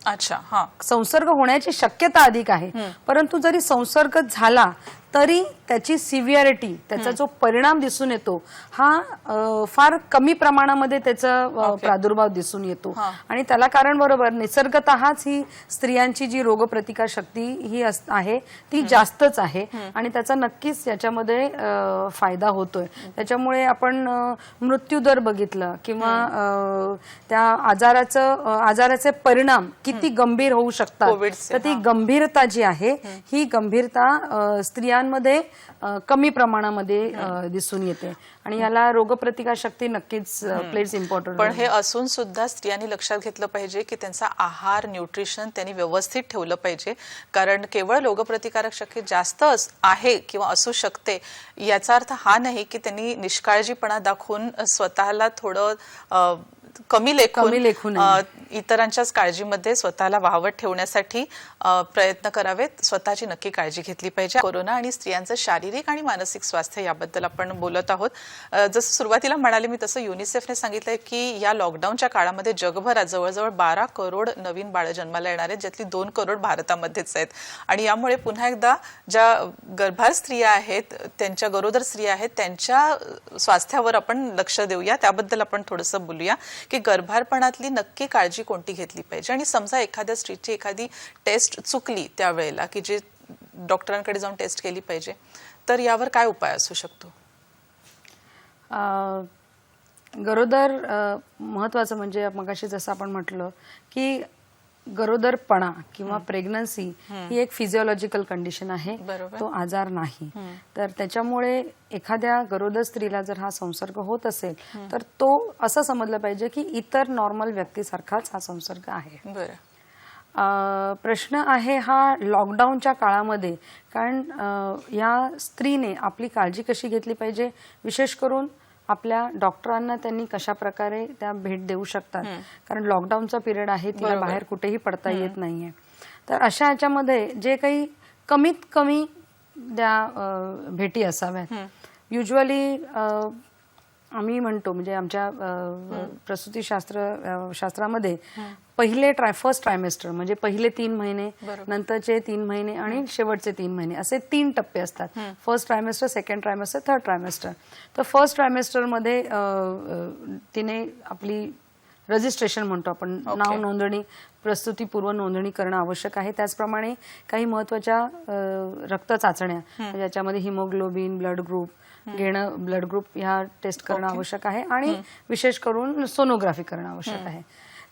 अच्छा, हा, संसर्ग होण्याची शक्यता अधिक आहे, परंतु जरी संसर्ग झाला तरी त्याची सिव्हिअरिटी, त्याचा जो परिणाम दिसून येतो हा फार कमी प्रमाणामध्ये त्याचा प्रादुर्भाव दिसून येतो. आणि त्याला कारण बरोबर निसर्गतःच ही स्त्रियांची जी रोगप्रतिकार शक्ती ही आहे ती जास्तच आहे आणि त्याचा नक्कीच याच्यामध्ये फायदा होतोय. त्याच्यामुळे आपण मृत्यूदर बघितलं किंवा त्या आजाराचे परिणाम किती गंभीर होऊ शकतात, तर ती गंभीरता जी आहे ही गंभीरता स्त्रियांमध्ये कमी प्रमाणामध्ये दिसून येते आणि याला रोगप्रतिकार शक्ती नक्कीच प्लेज इम्पॉर्टंट. पण हे असून सुद्धा स्त्रियांनी लक्षात घेतलं पाहिजे की त्यांचा आहार, न्यूट्रिशन त्यांनी व्यवस्थित ठेवलं पाहिजे, कारण केवळ रोगप्रतिकारक शक्ती जास्त आहे किंवा असू शकते याचा अर्थ हा नाही की त्यांनी निष्काळजीपणा दाखवून स्वतःला थोडं कमी लेखून इतरांच्याच काळजीमध्ये स्वतःला वाहवत ठेवण्यासाठी प्रयत्न करावेत. स्वतःची नक्की काळजी घेतली पाहिजे. कोरोना आणि स्त्रियांचं शारीरिक आणि मानसिक स्वास्थ्य याबद्दल आपण बोलत आहोत. जसं सुरुवातीला म्हणाले मी तसं युनिसेफने सांगितलंय की या लॉकडाऊनच्या काळामध्ये जगभरात जवळजवळ 12 करोड नवीन बाळ जन्माला येणार आहेत, ज्यातली 2 करोड भारतामध्येच आहेत. आणि यामुळे पुन्हा एकदा ज्या गर्भार स्त्रिया आहेत, त्यांच्या गरोदर स्त्रिया आहेत, त्यांच्या स्वास्थ्यावर आपण लक्ष देऊया. त्याबद्दल आपण थोडंसं बोलूया की गर्भारपणातली नक्की काळजी कोणती घेतली पाहिजे. आणि समजा एखाद्या स्त्रीची एखादी टेस्ट चुकली त्यावेळेला की जे डॉक्टरांकडे जाऊन टेस्ट केली पाहिजे, तर यावर काय उपाय असू शकतो? गरोदर महत्वाचं म्हणजे मगाशी जसं आपण म्हटलं की गरोदरपणा किंवा प्रेग्नन्सी ही एक फिजिओलॉजिकल कंडिशन आहे, तो आजार नाही. तर त्याच्यामुळे एखाद्या गरोदर स्त्रीला जर हा संसर्ग होत असेल तर तो असं समजलं पाहिजे की इतर नॉर्मल व्यक्तीसारखाच हा संसर्ग आहे. प्रश्न आहे हा लॉकडाऊनच्या काळामध्ये, कारण या स्त्रीने आपली काळजी कशी घेतली पाहिजे, विशेष करून आपल्या डॉक्टरांना त्यांनी कशा प्रकारे त्या भेट देऊ शकतात, कारण लॉकडाऊनचा पिरियड आहे, तिला बाहेर कुठेही पडता येत नाहीये. तर अशा ह्याच्यामध्ये जे काही कमीत कमी त्या भेटी असाव्यात. युजली आम्ही म्हणतो म्हणजे आमच्या प्रसूती शास्त्रामध्ये फर्स्ट ट्रायमेस्टर म्हणजे पहिले 3 महिने, नंतरचे 3 महिने आणि शेवटचे 3 महिने असे 3 टप्पे असतात. First trimester, second trimester, third trimester. तर फर्स्ट ट्रायमेस्टर मध्ये तिने आपली रजिस्ट्रेशन म्हणतो आपण, नाव नोंदणी, प्रसूतीपूर्व नोंदणी करणं आवश्यक आहे. त्याचप्रमाणे काही महत्वाच्या रक्त चाचण्या ज्याच्यामध्ये हिमोग्लोबिन, ब्लड ग्रुप घेणं, ब्लड ग्रुप ह्या टेस्ट करणं आवश्यक आहे आणि विशेष करून सोनोग्राफी करणं आवश्यक आहे.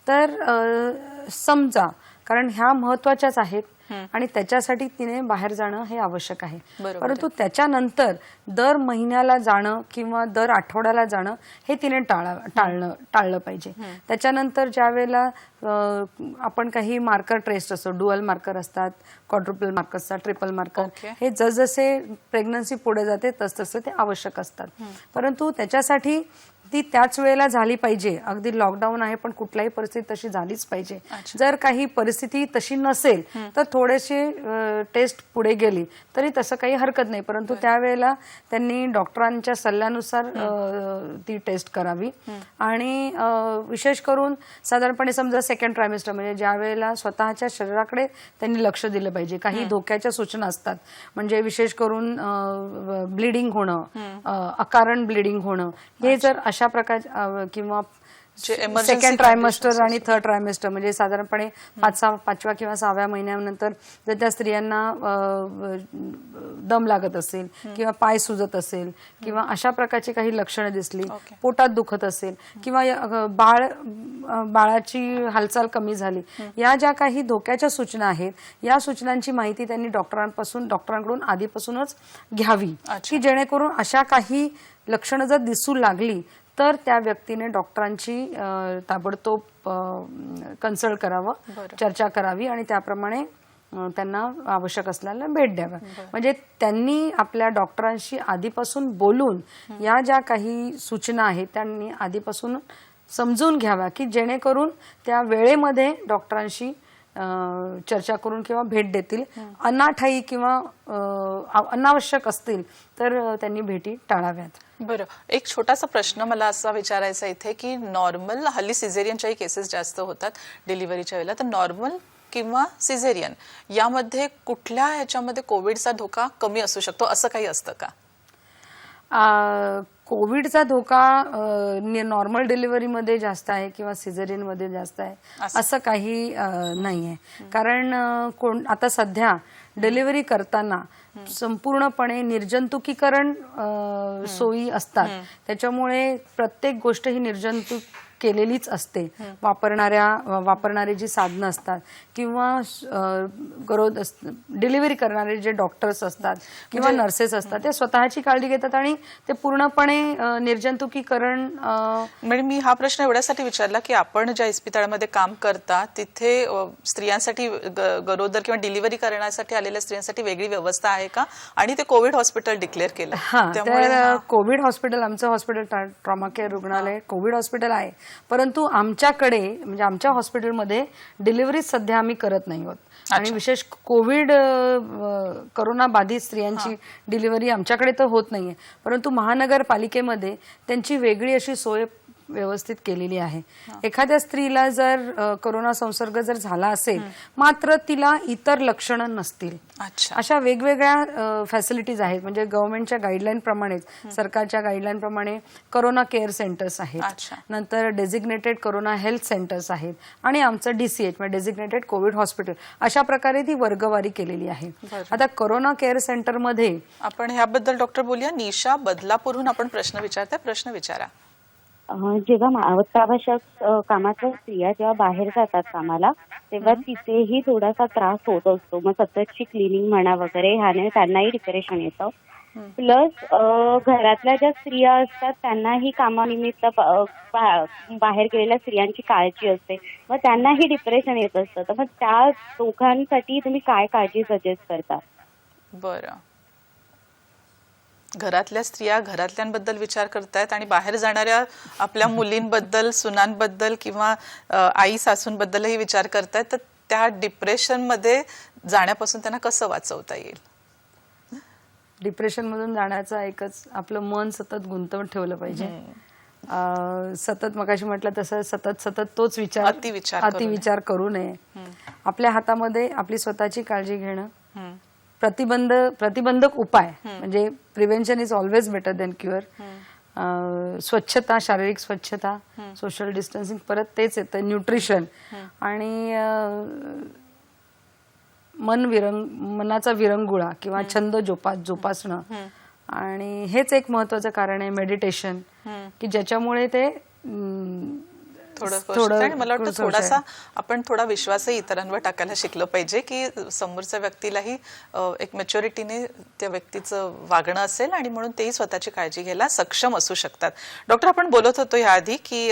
तर समजा, कारण ह्या महत्वाच्याच आहेत, आणि त्याच्यासाठी तिने बाहेर जाणं हे आवश्यक आहे. बरोबर परंतु त्याच्यानंतर दर महिन्याला जाणं किंवा दर आठवड्याला जाणं हे तिने टाळलं पाहिजे. त्याच्यानंतर ज्या वेळेला आपण काही मार्कर टेस्ट असतो, डुअल मार्कर असतात, क्वाड्रुपल मार्कर असतात, ट्रिपल मार्कर, हे जसजसे प्रेग्नन्सी पुढे जाते तसतसे ते आवश्यक असतात. परंतु त्याच्यासाठी ती त्याच वेळेला झाली पाहिजे. अगदी लॉकडाऊन आहे पण कुठल्याही परिस्थिती तशी झालीच पाहिजे. जर काही परिस्थिती तशी नसेल तर थोडेसे टेस्ट पुढे गेली तरी तसं काही हरकत नाही. परंतु त्यावेळेला त्यांनी डॉक्टरांच्या सल्ल्यानुसार ती टेस्ट करावी. आणि विशेष करून साधारणपणे समजा सेकंड ट्रायमेस्टर म्हणजे ज्या वेळेला स्वतःच्या शरीराकडे त्यांनी लक्ष दिलं पाहिजे. काही धोक्याच्या सूचना असतात, म्हणजे विशेष करून ब्लिडिंग होणं, अकारण ब्लिडिंग होणं, हे जर अशा प्रकार किंवा सेकंड ट्रायमेस्टर आणि थर्ड ट्रायमेस्टर म्हणजे साधारणपणे 5व्या किंवा 6व्या महिन्यानंतर जर त्या स्त्रियांना दम लागत असेल किंवा पाय सुजत असेल किंवा अशा प्रकारची काही लक्षणं दिसली, पोटात दुखत असेल किंवा बाळाची हालचाल कमी झाली, या ज्या काही धोक्याच्या सूचना आहेत या सूचनांची माहिती त्यांनी डॉक्टरांकडून आधीपासूनच घ्यावी, की जेणेकरून अशा काही लक्षणं जर दिसू लागली तर त्या व्यक्तीने डॉक्टरांची ताबडतोब कन्सल्ट करावं, चर्चा करावी आणि त्याप्रमाणे त्यांना आवश्यक असलेल्या भेट द्याव्या. म्हणजे त्यांनी आपल्या डॉक्टरांशी आधीपासून बोलून या ज्या काही सूचना आहेत त्यांनी आधीपासून समजून घ्याव्या, की जेणेकरून त्या वेळेमध्ये डॉक्टरांशी चर्चा करून किंवा भेट देतील. अनाठायी किंवा अनावश्यक असतील तर त्यांनी भेटी टाळाव्यात. बरं, एक छोटासा प्रश्न मला असा विचारायचा इथे की नॉर्मल, हल्ली सिझेरियनच्याही केसेस जास्त होतात डिलिव्हरीच्या वेळेला, तर नॉर्मल किंवा सिझेरियन यामध्ये कुठल्या ह्याच्यामध्ये कोविडचा धोका कमी असू शकतो, असं काही असतं का? कोविडचा धोका नॉर्मल डिलिव्हरीमध्ये जास्त आहे किंवा सिझेरियनमध्ये जास्त आहे असं काही नाही आहे. कारण आता सध्या डिलिव्हरी करताना संपूर्णपणे निर्जंतुकीकरण सोयी असतात, त्याच्यामुळे प्रत्येक गोष्ट ही निर्जंतुक केलेलीच असते. वापरणारी जी साधनं असतात किंवा डिलिव्हरी करणारे जे डॉक्टर्स असतात किंवा नर्सेस असतात ते स्वतःची काळजी घेतात आणि ते पूर्णपणे निर्जंतुकीकरण. म्हणजे मी हा प्रश्न एवढ्यासाठी विचारला की आपण ज्या इस्पितळामध्ये काम करता तिथे स्त्रियांसाठी, गरोदर किंवा डिलिव्हरी करण्यासाठी आलेल्या स्त्रियांसाठी वेगळी व्यवस्था आहे का? आणि ते कोविड हॉस्पिटल डिक्लेअर केलं, तर कोविड हॉस्पिटल, आमचं हॉस्पिटल ट्रॉमा केअर रुग्णालय कोविड हॉस्पिटल आहे. परंतु आमच्याकडे म्हणजे आमच्या हॉस्पिटलमध्ये डिलिव्हरी सध्या आम्ही करत नाही आहोत. आणि विशेष कोविड करोना बाधित स्त्रियांची डिलिव्हरी आमच्याकडे तर होत नाहीये. परंतु महानगरपालिकेमध्ये त्यांची वेगळी अशी सोय व्यवस्थित केलेली आहे. एखाद्या स्त्रीला जर कोरोना संसर्ग जर झाला असेल मात्र तिला इतर लक्षणं नसतील, अशा वेगवेगळ्या फॅसिलिटीज आहेत. म्हणजे गव्हर्नमेंटच्या गाईडलाईन प्रमाणेच, सरकारच्या गाईडलाईन प्रमाणे कोरोना केअर सेंटर्स आहेत, नंतर डेझिग्नेटेड कोरोना हेल्थ सेंटर्स आहेत आणि आमचं DCH म्हणजे डेझिग्नेटेड कोविड हॉस्पिटल, अशा प्रकारे ती वर्गवारी केलेली आहे. आता कोरोना केअर सेंटरमध्ये आपण ह्याबद्दल डॉक्टर बोलूया. निशा बदलापूरहून आपण प्रश्न विचारताय, प्रश्न विचारा. जेव्हा प्रवाशात कामाच्या स्त्रिया जेव्हा बाहेर जातात कामाला तेव्हा तिथेही थोडासा त्रास होत असतो. मग सततची क्लिनिंग म्हणा वगैरे ह्याने त्यांनाही डिप्रेशन येतं. प्लस घरातल्या ज्या स्त्रिया असतात त्यांनाही कामानिमित्त बाहेर गेलेल्या स्त्रियांची काळजी असते, मग त्यांनाही डिप्रेशन येत असतं. तर मग त्या दोघांसाठी तुम्ही काय काळजी सजेस्ट करता? बरं, घरातल्या स्त्रिया घरातल्यांबद्दल विचार करतायत आणि बाहेर जाणाऱ्या आपल्या मुलींबद्दल, सुनांबद्दल किंवा आई सासूंबद्दलही विचार करतायत, तर त्या डिप्रेशन मध्ये जाण्यापासून त्यांना कसं वाचवता येईल? डिप्रेशन मधून जाण्याचं एकच आपलं मन सतत गुंतवून ठेवलं पाहिजे. सतत मगाशी म्हटलं तसं सतत तोच अतिविचार करू नये. आपल्या हातामध्ये आपली स्वतःची काळजी घेणं, प्रतिबंधक उपाय म्हणजे prevention is always better than cure. स्वच्छता, शारीरिक स्वच्छता, सोशल डिस्टन्सिंग, परत तेच येतं न्यूट्रिशन आणि मनाचा विरंगुळा किंवा छंद जोपासणं. आणि हेच एक महत्वाचं कारण आहे मेडिटेशन, की ज्याच्यामुळे ते थोडं गोष्ट आणि मला वाटतं थोडासा आपण थोडा विश्वासही इतरांवर टाकायला शिकलं पाहिजे की समोरच्या व्यक्तीलाही एक मॅच्युरिटीने त्या व्यक्तीचं वागणं असेल आणि म्हणून तेही स्वतःची काळजी घ्यायला सक्षम असू शकतात. डॉक्टर, आपण बोलत होतो याआधी की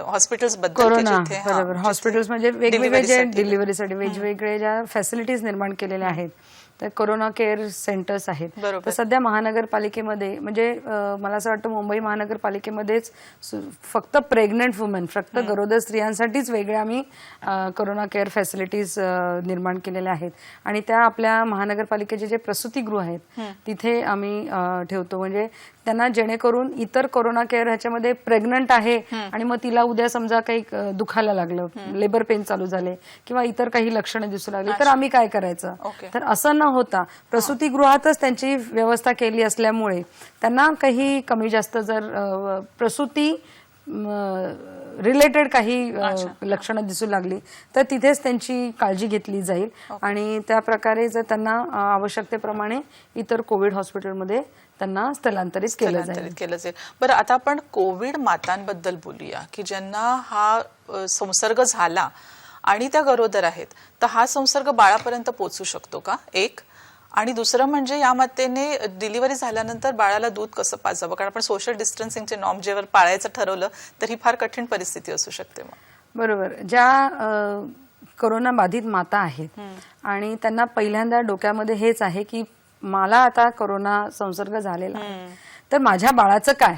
हॉस्पिटल्स बद्दल कोरोना बरोबर हॉस्पिटल्स म्हणजे वेगवेगळे जे डिलिव्हरीसाठी वेगवेगळे ज्या फॅसिलिटीज निर्माण केलेल्या आहेत तर कोरोना केअर सेंटर्स आहेत. तर सध्या महानगरपालिकेमध्ये म्हणजे मला असं वाटतं मुंबई महानगरपालिकेमध्येच फक्त प्रेग्नंट वुमेन फक्त गरोदर स्त्रियांसाठीच वेगळ्या आम्ही कोरोना केअर फॅसिलिटीज निर्माण केलेल्या आहेत आणि त्या आपल्या महानगरपालिकेचे जे प्रसूतीगृह आहेत तिथे आम्ही ठेवतो. म्हणजे त्यांना जेणेकरून इतर कोरोना केअर ह्याच्यामध्ये प्रेग्नंट आहे आणि मग तिला उद्या समजा काही दुखायला लागलं, लेबर पेन चालू झाले किंवा इतर काही लक्षणं दिसू लागली तर आम्ही काय करायचं. तर असं न होता प्रसूतीगृहातच त्यांची व्यवस्था केली असल्यामुळे त्यांना काही कमी जास्त जर प्रसूती रिलेटेड काही लक्षणं दिसू लागली तर तिथेच त्यांची काळजी घेतली जाईल आणि त्या प्रकारे जर त्यांना आवश्यकतेप्रमाणे इतर कोविड हॉस्पिटलमध्ये त्यांना स्थलांतरित केलं जाईल. बरं, आता आपण कोविड मातांबद्दल बोलूया की ज्यांना हा संसर्ग झाला आणि त्या गरोदर आहेत, तर हा संसर्ग बाळापर्यंत पोहोचू शकतो का, एक? आणि दुसरं म्हणजे या मातेने डिलिव्हरी झाल्यानंतर बाळाला दूध कसं पाजावं, कारण आपण सोशल डिस्टन्सिंगचे नॉर्म जेव्हा पाळायचं ठरवलं तर ही फार कठीण परिस्थिती असू शकते. बरोबर. ज्या कोरोना बाधित माता आहेत आणि त्यांना पहिल्यांदा डोक्यामध्ये हेच आहे की मला आता कोरोना संसर्ग झालेला आहे तर माझ्या बाळाचं काय,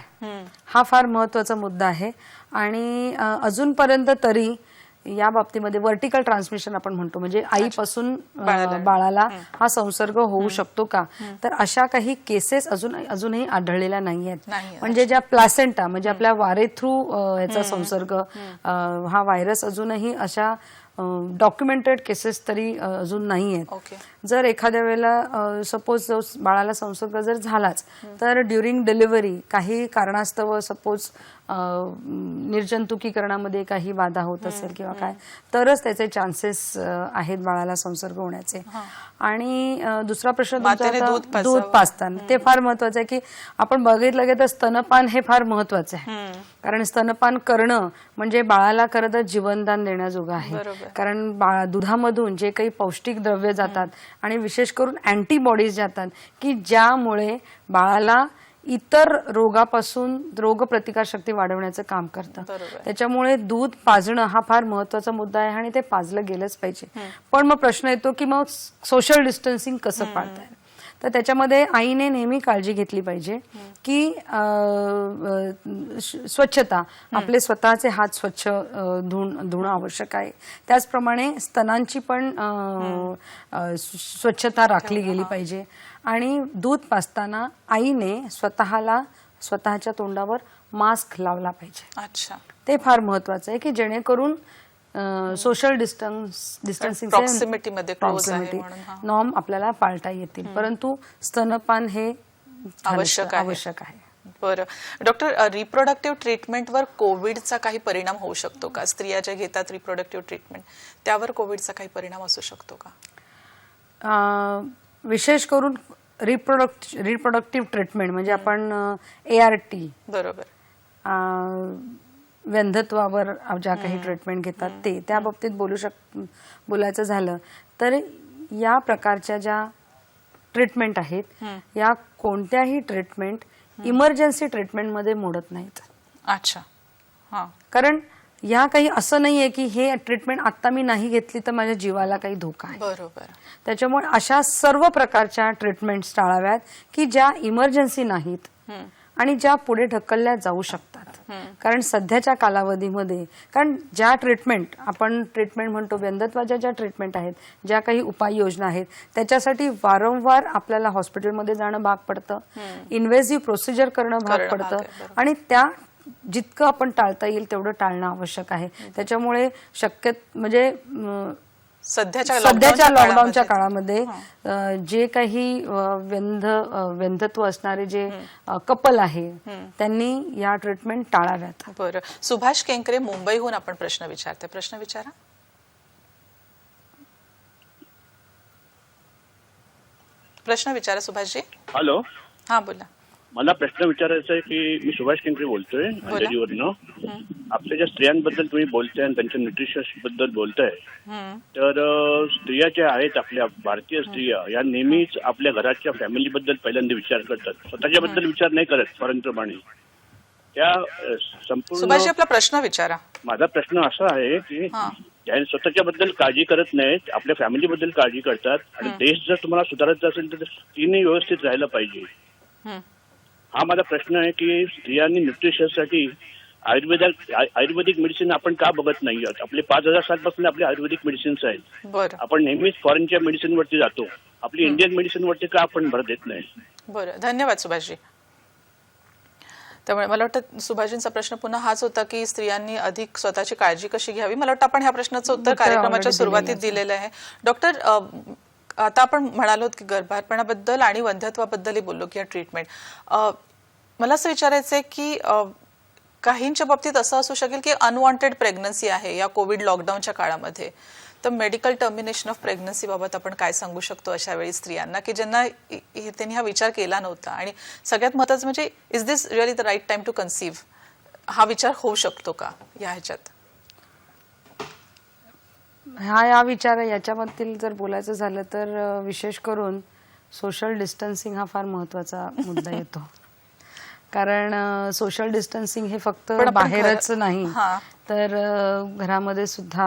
हा फार महत्वाचा मुद्दा आहे. आणि अजूनपर्यंत तरी या बाबतीमध्ये व्हर्टिकल ट्रान्समिशन आपण म्हणतो म्हणजे आईपासून बाळाला हा संसर्ग होऊ शकतो का, तर अशा काही केसेस अजूनही आढळलेल्या नाही आहेत. म्हणजे ज्या प्लासेंटा म्हणजे आपल्या वारे थ्रू याचा संसर्ग हा व्हायरस अजूनही अशा डॉक्युमेंटेड केसेस तरी अजून नाही आहेत. जर एखाद्या वेळेला सपोज बाळाला संसर्ग जर झालाच तर ड्युरिंग डिलिव्हरी काही कारणास्तव सपोज निर्जंतुकीकरणामध्ये काही बाधा होत असेल किंवा काय तरच त्याचे चान्सेस आहेत बाळाला संसर्ग होण्याचे. आणि दुसरा प्रश्न दूध पाजताना ते फार महत्वाचं आहे की आपण बघितलं की तर स्तनपान हे फार महत्वाचं आहे कारण स्तनपान करणं म्हणजे बाळाला खरं तर जीवनदान देण्याजोगं आहे. कारण दुधामधून जे काही पौष्टिक द्रव्य जातात आणि विशेष करून अँटीबॉडीज जातात की ज्यामुळे बाळाला इतर रोगापासून रोगप्रतिकारशक्ती वाढवण्याचं काम करतं. त्याच्यामुळे दूध पाजणं हा फार महत्वाचा मुद्दा आहे आणि ते पाजलं गेलंच पाहिजे. पण मग प्रश्न येतो की मग सोशल डिस्टन्सिंग कसं पाळता येईल. तर त्याच्यामध्ये आईने नेहमी काळजी घेतली पाहिजे की स्वच्छता, आपले स्वतःचे हात स्वच्छ धुणं आवश्यक आहे. त्याचप्रमाणे स्तनांची पण स्वच्छता राखली गेली पाहिजे. आणि दूध पाजताना आईने स्वतःच्या तोंडावर मास्क लावला पाहिजे. ते फार महत्वाचं आहे की जेणेकरून सोशल डिस्टन्सिंग नॉर्म आपल्याला पाळता येतील. परंतु स्तनपान हे आवश्यक आहे. बरं डॉक्टर, रिप्रोडक्टिव्ह ट्रीटमेंटवर कोविडचा काही परिणाम होऊ शकतो का? स्त्रिया ज्या घेतात रिप्रोडक्टिव्ह ट्रीटमेंट त्यावर कोविडचा काही परिणाम असू शकतो का? विशेष करून रिप्रोडक्टिव्ह ट्रीटमेंट म्हणजे आपण ART बरोबर वंध्यत्वावर ज्या काही ट्रीटमेंट घेतात त्या बाबतीत बोलायचं झालं तर या प्रकारच्या ज्या ट्रीटमेंट आहेत या कोणत्याही ट्रीटमेंट इमर्जन्सी ट्रीटमेंटमध्ये मोडत नाहीत. अच्छा. कारण या काही असं नाहीये की हे ट्रीटमेंट आता मी नाही घेतली तर माझ्या जीवाला काही धोका आहे. बरोबर. त्याच्यामुळे अशा सर्व प्रकारच्या ट्रीटमेंट्स टाळाव्यात की ज्या इमर्जन्सी नाहीत आणि ज्या पुढे ढकलल्या जाऊ शकतात. कारण सध्याच्या कालावधीमध्ये कारण ज्या ट्रीटमेंट आपण म्हणतो वंध्यत्वाच्या ज्या ट्रीटमेंट आहेत, ज्या काही उपाययोजना आहेत त्याच्यासाठी वारंवार आपल्याला हॉस्पिटलमध्ये जाणं भाग पडतं, इन्व्हेसिव्ह प्रोसिजर करणं भाग पडतं आणि त्या जितकं आपण टाळता येईल तेवढं टाळणं आवश्यक आहे. त्याच्यामुळे शक्य म्हणजे सध्याच्या लॉकडाऊनच्या काळामध्ये जे काही वंध्यत्व असणारे जे कपल आहे त्यांनी या ट्रीटमेंट टाळाव्यात. बरं, सुभाष केंकरे मुंबईहून आपण प्रश्न विचारते. प्रश्न विचारा. प्रश्न विचारा सुभाषजी. हॅलो. हा बोला. मला प्रश्न विचारायचा आहे की मी सुभाष केंद्रे बोलतोय अंधेरीवरनं. आपल्या ज्या स्त्रियांबद्दल तुम्ही बोलताय आणि त्यांच्या न्यूट्रिशन्स बद्दल बोलताय, तर स्त्रिया ज्या आहेत आपल्या भारतीय स्त्रिया या नेहमीच आपल्या घराच्या फॅमिलीबद्दल पहिल्यांदा विचार करतात, स्वतःच्याबद्दल विचार नाही करत फॉरेनप्रमाणे. त्या संपूर्ण सुभाषजी आपला प्रश्न विचारा. माझा प्रश्न असा आहे की त्या स्वतःच्या बद्दल काळजी करत नाहीत, आपल्या फॅमिलीबद्दल काळजी करतात. आणि देश जर तुम्हाला सुधारायचा असेल तर स्त्रीने व्यवस्थित राहायला पाहिजे. हा माझा प्रश्न आहे की स्त्रियांनी न्यूट्रिशनसाठी आयुर्वेदिक मेडिसिन आपण का बघत नाही आहोत? आपले 5000 सालपासून आपले आयुर्वेदिक मेडिसिन्स आहेत. बरं आपण नेहमीच फॉरेनच्या मेडिसिन वरती जातो, आपली इंडियन मेडिसिन वरती का आपण भर देत नाही? बरं, धन्यवाद सुभाषजी. त्यामुळे मला वाटतं सुभाषजींचा प्रश्न पुन्हा हाच होता की स्त्रियांनी अधिक स्वतःची काळजी कशी घ्यावी. मला वाटतं आपण ह्या प्रश्नाचं उत्तर कार्यक्रमाच्या सुरुवातीत दिलेलं आहे. डॉक्टर, आता आपण म्हणालो की गर्भारपणाबद्दल आणि वंध्यत्वाबद्दलही बोललो की या ट्रीटमेंट, मला असं विचारायचं आहे की काहींच्या बाबतीत असं असू शकेल की अनवॉन्टेड प्रेग्नन्सी आहे या कोविड लॉकडाऊनच्या काळामध्ये, तर मेडिकल टर्मिनेशन ऑफ प्रेग्नन्सी बाबत आपण काय सांगू शकतो अशा वेळी स्त्रियांना की ज्यांना त्यांनी हा विचार केला नव्हता? आणि सगळ्यात महत्त्वाचं म्हणजे is this really the right time to conceive, हा विचार होऊ शकतो का या ह्याच्यात? हा विचार याच्याबद्दल जर बोलायचं झालं तर विशेष करून सोशल डिस्टन्सिंग हा फार महत्वाचा मुद्दा येतो. कारण सोशल डिस्टन्सिंग हे फक्त बाहेरच नाही तर घरामध्ये सुद्धा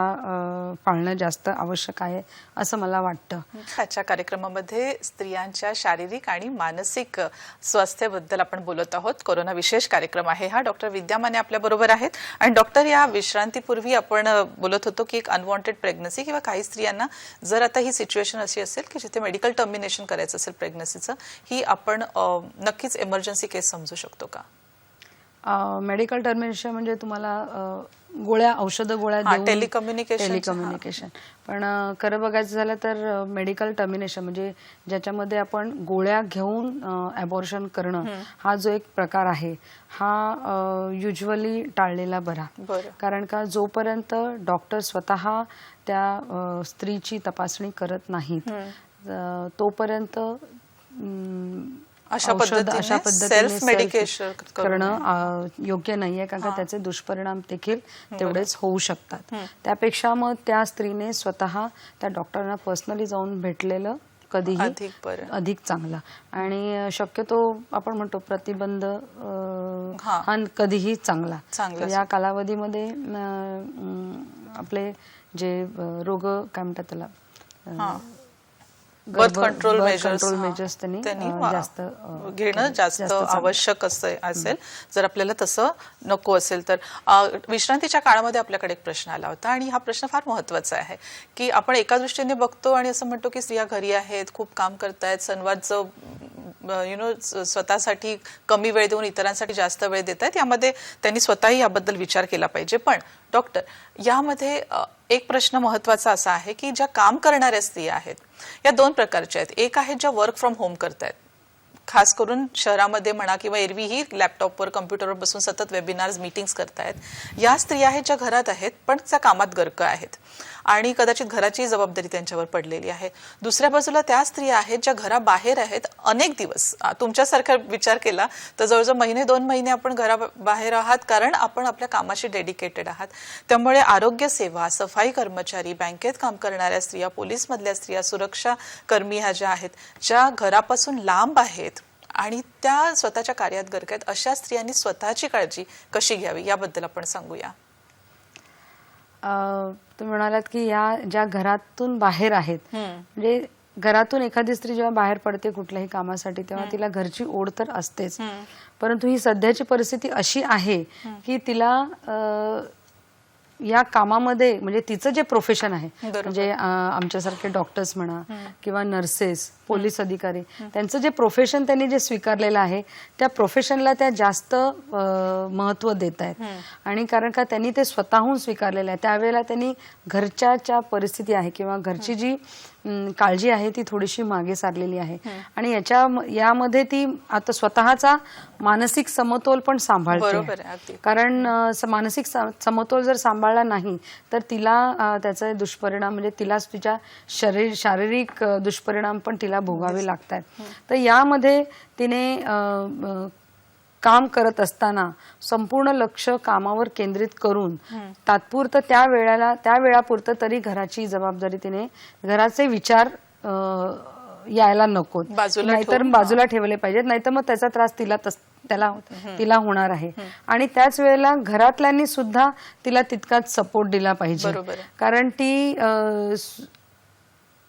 पाळणं जास्त आवश्यक आहे असं मला वाटतं. आजच्या कार्यक्रमामध्ये स्त्रियांच्या शारीरिक आणि मानसिक स्वास्थ्याबद्दल आपण बोलत आहोत. कोरोना विशेष कार्यक्रम आहे हा. डॉक्टर विद्या माने आपल्या बरोबर आहेत. आणि डॉक्टर, या विश्रांतीपूर्वी आपण बोलत होतो की एक अनवॉन्टेड प्रेग्नन्सी किंवा काही स्त्रियांना जर आता ही सिच्युएशन अशी असेल की जिथे मेडिकल टर्मिनेशन करायचं असेल प्रेग्नन्सीचं, ही आपण नक्कीच इमर्जन्सी केस समजू शकतो का? मेडिकल टर्मिनेशन म्हणजे तुम्हाला औषध गोळ्या देऊन टेलिकम्युनिकेशन. पण खरं बघायचं झालं तर मेडिकल टर्मिनेशन म्हणजे ज्याच्यामध्ये आपण गोळ्या घेऊन अबॉर्शन करणं हा जो एक प्रकार आहे हा युजली टाळलेला बरा. कारण का जोपर्यंत डॉक्टर स्वतः त्या स्त्रीची तपासणी करत नाहीत तोपर्यंत अशा पद्धतीने सेल्फ मेडिकेशन करणं योग्य नाहीये, कारण का त्याचे दुष्परिणाम देखील तेवढेच होऊ शकतात. त्यापेक्षा मग त्या स्त्रीने स्वतः त्या डॉक्टरांना पर्सनली जाऊन भेटलेलं कधीही अधिक चांगलं. आणि शक्यतो आपण म्हणतो प्रतिबंध हा कधीही चांगला. या कालावधीमध्ये आपले जे रोग काय म्हणतात त्याला बर्थ कंट्रोल मेजर्स त्यांनी जास्त घेणं जास्त आवश्यक असेल जर आपल्याला तसं नको असेल तर. विश्रांतीच्या काळामध्ये आपल्याकडे एक प्रश्न आला होता आणि हा प्रश्न फार महत्वाचा आहे की आपण एका दृष्टीने बघतो आणि असं म्हणतो की स्त्रिया घरी आहेत, खूप काम करतायत, सणवारचं स्वतःसाठी कमी वेळ देऊन इतरांसाठी जास्त वेळ देत आहेत, यामध्ये त्यांनी स्वतःही याबद्दल विचार केला पाहिजे. पण डॉक्टर, यामध्ये एक प्रश्न महत्वाचा असा आहे की ज्या काम करणाऱ्या स्त्रिया आहेत या दोन प्रकारच्या आहेत. एक आहेत ज्या वर्क फ्रॉम होम करतायत, खास करून शहरामध्ये म्हणा किंवा एरवीही लॅपटॉपवर कम्प्युटरवर बसून सतत वेबिनार्स मीटिंग्स करतायत. या स्त्रिया आहेत ज्या घरात आहेत पण त्या कामात गर्क आहेत आणि कदाचित घराची जबाबदारी त्यांच्यावर पडलेली आहे. दुसऱ्या बाजूला त्या स्त्रिया आहेत ज्या घराबाहेर आहेत अनेक दिवस. तुमच्यासारखा विचार केला तर जवळजवळ महिने 2 महिने आपण घराबाहेर आहात कारण आपण आपल्या कामाशी डेडिकेटेड आहात. त्यामुळे आरोग्य सेवा, सफाई कर्मचारी, बँकेत काम करणाऱ्या स्त्रिया, पोलीस मधल्या स्त्रिया, सुरक्षा कर्मी ह्या ज्या आहेत ज्या घरापासून लांब आहेत आणि त्या स्वतःच्या कार्यात गर्क आहेत, अशा स्त्रियांनी स्वतःची काळजी कशी घ्यावी याबद्दल आपण सांगूया. तुम्ही म्हणालात की या ज्या घरातून बाहेर आहेत, म्हणजे घरातून एखादी स्त्री जेव्हा बाहेर पडते कुठल्याही कामासाठी तेव्हा तिला घरची ओढ तर असतेच, परंतु ही सध्याची परिस्थिती अशी आहे की तिला या कामामध्ये म्हणजे तिचं जे प्रोफेशन आहे म्हणजे आमच्यासारखे डॉक्टर्स म्हणा किंवा नर्सेस, पोलीस अधिकारी, त्यांचं जे प्रोफेशन त्यांनी जे स्वीकारलेलं आहे त्या प्रोफेशनला त्या जास्त महत्त्व देत आहेत. आणि कारण का त्यांनी ते स्वतःहून स्वीकारलेलं आहे त्यावेळेला त्यांनी घरच्या परिस्थिती आहे किंवा घरची जी काळजी आहे ती थोडीशी मागे सारलेली आहे आणि यामध्ये ती आता स्वतःचा मानसिक समतोल पण सांभाळते. कारण मानसिक समतोल जर सांभाळला नाही तर तिला त्याचे दुष्परिणाम म्हणजे तिलाच तिच्या शारीरिक दुष्परिणाम पण तिला भोगावे लागतात. तर यामध्ये तिने काम करत असताना संपूर्ण लक्ष कामावर केंद्रित करून तात्पुरतं त्या वेळापुरतं तरी घराची जबाबदारी तिने, घराचे विचार यायला नकोत, नाहीतर बाजूला ठेवले पाहिजेत, नाहीतर मग त्याचा त्रास तिला होणार आहे. आणि त्याच वेळेला घरातल्यांनी सुद्धा तिला तितकाच सपोर्ट दिला पाहिजे, कारण ती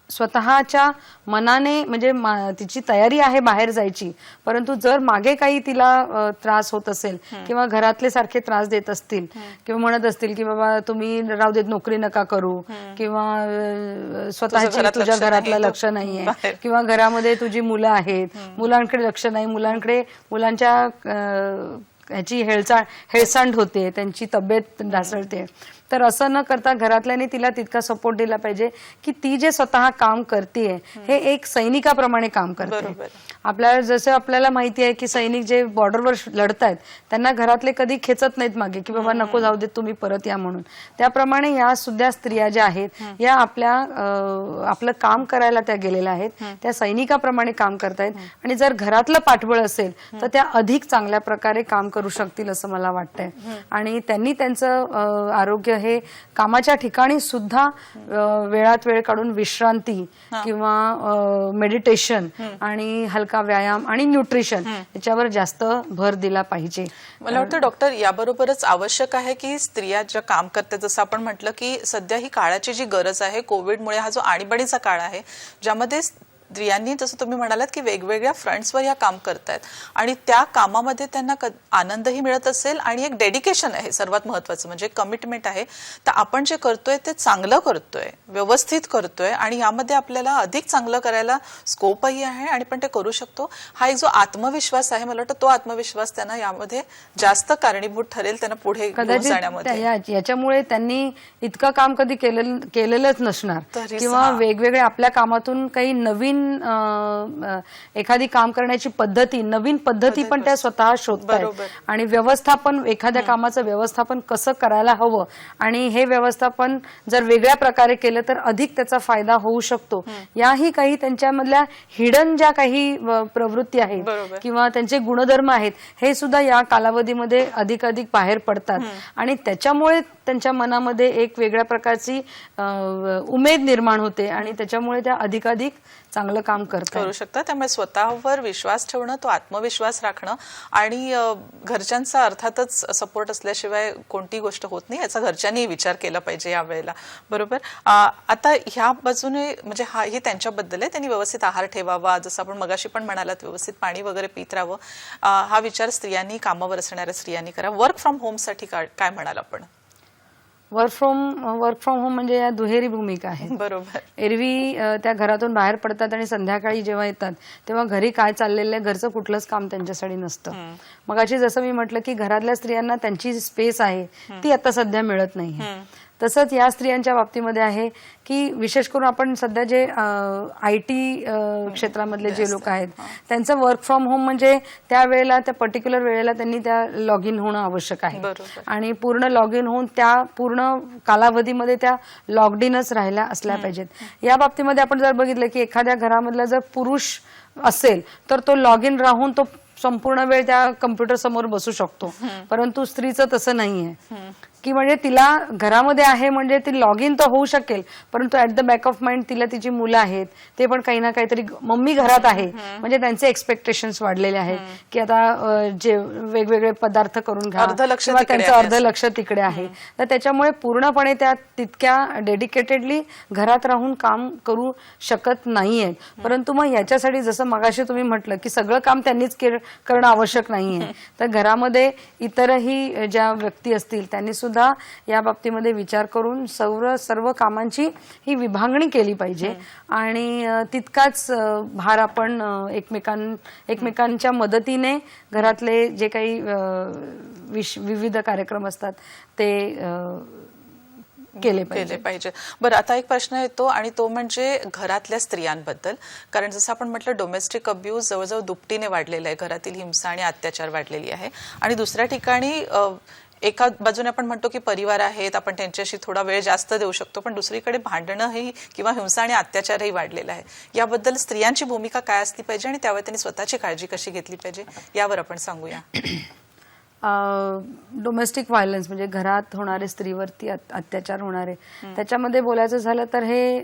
स्वतःच्या मनाने म्हणजे तिची तयारी आहे बाहेर जायची, परंतु जर मागे काही तिला त्रास होत असेल किंवा घरातले सारखे त्रास देत असतील किंवा म्हणत असतील की बाबा तुम्ही राहू देत, नोकरी नका करू, किंवा तुझ्या घरातलं लक्ष नाहीये, किंवा घरामध्ये तुझी मुलं आहेत, मुलांकडे लक्ष नाही, मुलांच्या ह्याची हेळसांड होते, त्यांची तब्येत ढासळते, तर असं न करता घरातल्याने तिला तितका सपोर्ट दिला पाहिजे की ती जे स्वतः काम करतेय हे एक सैनिकाप्रमाणे काम करते. आपल्याला माहिती आहे की सैनिक जे बॉर्डरवर लढतायत त्यांना घरातले कधी खेचत नाहीत मागे की बाबा नको जाऊ देत, तुम्ही परत या म्हणून. त्याप्रमाणे या सुद्धा स्त्रिया ज्या आहेत या आपलं काम करायला त्या गेलेल्या आहेत, त्या सैनिकाप्रमाणे काम करतायत, आणि जर घरातलं पाठबळ असेल तर त्या अधिक चांगल्या प्रकारे काम करू शकतील असं मला वाटतंय. आणि त्यांनी त्यांचं आरोग्य हे कामाच्या ठिकाणी सुद्धा वेळात वेळ काढून विश्रांती किंवा मेडिटेशन आणि हलका व्यायाम आणि न्यूट्रिशन याच्यावर जास्त भर दिला पाहिजे. मला वाटतं डॉक्टर याबरोबरच आवश्यक आहे की स्त्रिया ज्या काम करतात, जसं आपण म्हटलं की सध्या ही काळाची जी गरज आहे, कोविडमुळे हा जो आणीबाणीचा काळ आहे ज्यामध्ये स्त्रियांनी जसं तुम्ही म्हणालात की वेगवेगळ्या फ्रंट्सवर या काम करतायत आणि त्या कामामध्ये त्यांना आनंदही मिळत असेल आणि एक डेडिकेशन आहे, सर्वात महत्वाचं म्हणजे कमिटमेंट आहे. तर आपण जे करतोय ते चांगलं करतोय, व्यवस्थित करतोय आणि यामध्ये आपल्याला अधिक चांगलं करायला स्कोपही आहे आणि पण ते करू शकतो. हा एक जो आत्मविश्वास आहे, मला वाटतं तो आत्मविश्वास त्यांना यामध्ये जास्त कारणीभूत ठरेल त्यांना पुढे घेऊन जाण्यामध्ये. याच्यामुळे त्यांनी इतकं काम कधी केलेलंच नसणार किंवा वेगवेगळ्या आपल्या कामातून काही नवीन एखादी काम करण्याची नवीन पद्धती पण त्या स्वतः शोधतात. आणि व्यवस्थापन, एखाद्या कामाचं व्यवस्थापन कसं करायला हवं आणि हे व्यवस्थापन जर वेगळ्या प्रकारे केलं तर अधिक त्याचा फायदा होऊ शकतो, याही काही त्यांच्यामधल्या हिडन ज्या काही प्रवृत्ती आहेत किंवा त्यांचे गुणधर्म आहेत हे सुद्धा या कालावधीमध्ये अधिकाधिक बाहेर पडतात. आणि त्याच्यामुळे त्यांच्या मनामध्ये एक वेगळ्या प्रकारची उमेद निर्माण होते आणि त्याच्यामुळे त्या अधिकाधिक चांगलं काम करू शकतात. त्यामुळे स्वतःवर विश्वास ठेवणं, तो आत्मविश्वास राखणं आणि घरच्यांचा अर्थातच सपोर्ट असल्याशिवाय कोणती गोष्ट होत नाही, याचा घरच्यांनी विचार केला पाहिजे यावेळेला. बरोबर. आता ह्या बाजूने म्हणजे हे त्यांच्याबद्दल आहे, त्यांनी व्यवस्थित आहार ठेवावा, जसं आपण मगाशी पण म्हणालात व्यवस्थित पाणी वगैरे पित राहावं, हा विचार स्त्रियांनी, कामावर असणाऱ्या स्त्रियांनी करा. वर्क फ्रॉम होम साठी काय म्हणाल आपण? वर्क फ्रॉम होम म्हणजे या दुहेरी भूमिका आहे. बरोबर. एरवी त्या घरातून बाहेर पडतात आणि संध्याकाळी जेव्हा येतात तेव्हा घरी काय चाललेलं आहे, घरचं कुठलंच काम त्यांच्यासाठी नसतं. मगाशी जसं मी म्हटलं की घरातल्या स्त्रियांना त्यांची स्पेस आहे ती आता सध्या मिळत नाही. तसंच या स्त्रियांच्या बाबतीमध्ये आहे की विशेष करून आपण सध्या जे IT क्षेत्रामधले जे लोक आहेत त्यांचं वर्क फ्रॉम होम म्हणजे त्या वेळेला, त्या पर्टिक्युलर वेळेला त्यांनी त्या लॉग इन होणं आवश्यक आहे आणि पूर्ण लॉग इन होऊन त्या पूर्ण कालावधीमध्ये त्या लॉग्ड इनच राहिल्या असल्या पाहिजेत. या बाबतीमध्ये आपण जर बघितलं की एखाद्या घरामधला जर पुरुष असेल तर तो लॉग इन राहून तो संपूर्ण वेळ त्या कम्प्युटर समोर बसू शकतो, परंतु स्त्रीचं तसं नाहीये की म्हणजे तिला घरामध्ये आहे म्हणजे ती लॉग इन तर होऊ शकेल, परंतु at the back of mind तिला तिची मुलं आहेत, ते पण काही ना काहीतरी मम्मी घरात आहे म्हणजे त्यांचे एक्सपेक्टेशन्स वाढलेले आहेत की आता जे वेगवेगळे पदार्थ करून घ्या किंवा त्यांचं अर्ध लक्ष तिकडे आहे. तर त्याच्यामुळे पूर्णपणे त्या तितक्या डेडिकेटेडली घरात राहून काम करू शकत नाहीये. परंतु मग याच्यासाठी जसं मगाशी तुम्ही म्हटलं की सगळं काम त्यांनीच करणं आवश्यक नाहीये, तर घरामध्ये इतरही ज्या व्यक्ती असतील त्यांनी सुद्धा या बाबतीमध्ये विचार करून सर्व कामांची ही विभागणी केली पाहिजे आणि तितकाच भार आपण एकमेकांच्या मदतीने घरातले जे काही विविध कार्यक्रम असतात ते केले पाहिजे. बरं, आता एक प्रश्न येतो आणि तो म्हणजे घरातल्या स्त्रियांबद्दल, कारण जसं आपण म्हटलं डोमेस्टिक अब्यूज जवळजवळ दुपटीने वाढलेला आहे, घरातील हिंसा आणि अत्याचार वाढलेली आहे आणि दुसऱ्या ठिकाणी एका बाजूने आपण म्हणतो की परिवार आहेत, आपण त्यांच्याशी थोडा वेळ जास्त देऊ शकतो, पण दुसरीकडे भांडणंही किंवा हिंसा आणि अत्याचारही वाढलेला आहे. याबद्दल स्त्रियांची भूमिका काय असली पाहिजे आणि त्यावेळी त्यांनी स्वतःची काळजी कशी घेतली पाहिजे यावर आपण सांगूया. डोमेस्टिक व्हायलन्स म्हणजे घरात होणारे स्त्रीवरती अत्याचार होणारे, त्याच्यामध्ये बोलायचं झालं तर हे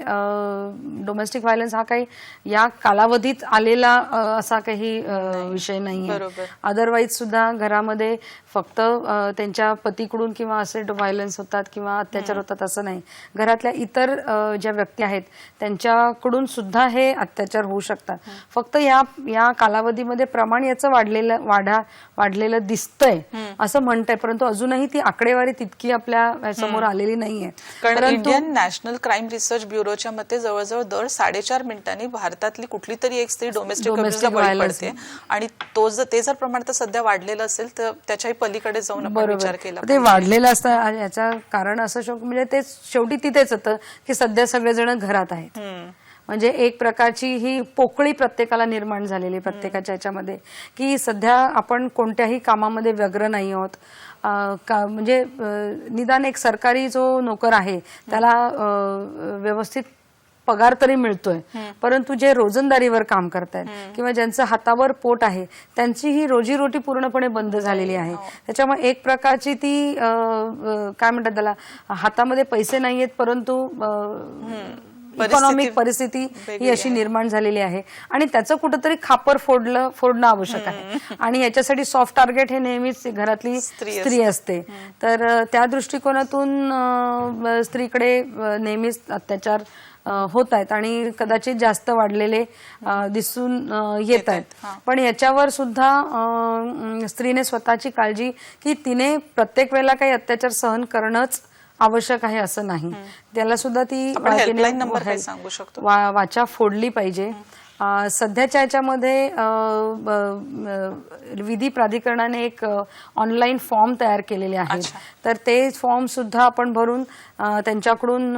डोमेस्टिक व्हायलन्स हा काही या कालावधीत आलेला असा काही विषय नाहीये. अदरवाईज सुद्धा घरामध्ये फक्त त्यांच्या पतीकडून किंवा असे व्हायलन्स होतात किंवा अत्याचार होतात असं नाही, घरातल्या इतर ज्या व्यक्ती आहेत त्यांच्याकडून सुद्धा हे अत्याचार होऊ शकतात. फक्त या कालावधीमध्ये प्रमाण याचं वाढलेलं दिसतंय असं म्हणतंय, परंतु अजूनही ती आकडेवारी तितकी आपल्या समोर आलेली नाहीये. कारण इंडियन नॅशनल क्राईम रिसर्च ब्युरोच्या मते जवळजवळ दर 4.5 मिनिटांनी भारतातली कुठली तरी एक स्त्री डोमेस्टिक अब्यूजला बळी पडते आणि ते जर प्रमाण तर सध्या वाढलेलं असेल तर त्याच्याही पलीकडे जाऊन आपण विचार केला. ते वाढलेलं असतं याचं कारण असं म्हणजे ते शेवटी तिथेच होतं की सध्या सगळेजण घरात आहेत. म्हणजे एक प्रकारची ही पोकळी प्रत्येकाला निर्माण झालेली प्रत्येकाच्या याच्यामध्ये की सध्या आपण कोणत्याही कामामध्ये व्यग्र नाही आहोत. म्हणजे निदान एक सरकारी जो नोकर आहे त्याला व्यवस्थित पगार तरी मिळतोय, परंतु जे रोजंदारीवर काम करतायत किंवा ज्यांचं हातावर पोट आहे त्यांची ही रोजीरोटी पूर्णपणे बंद झालेली आहे. त्याच्यामुळे एक प्रकारची ती काय म्हणतात त्याला, हातामध्ये पैसे नाहीयेत परंतु इकॉनॉमिक परिस्थिती ही अशी निर्माण झालेली आहे आणि त्याचं कुठंतरी खापर फोडणं आवश्यक आहे. आणि याच्यासाठी सॉफ्ट टार्गेट हे नेहमीच घरातली स्त्री असते. तर त्या दृष्टिकोनातून स्त्रीकडे नेहमीच अत्याचार होत आहेत आणि कदाचित जास्त वाढलेले दिसून येत आहेत. पण याच्यावर सुद्धा स्त्रीने स्वतःची काळजी की तिने प्रत्येक वेळेला काही अत्याचार सहन करणंच आवश्यक आहे असं नाही, त्याला सुद्धा ती वाचा फोडली पाहिजे. सध्याच्या याच्यामध्ये विधी प्राधिकरणाने एक ऑनलाईन फॉर्म तयार केलेले आहेत, तर ते फॉर्म सुद्धा आपण भरून त्यांच्याकडून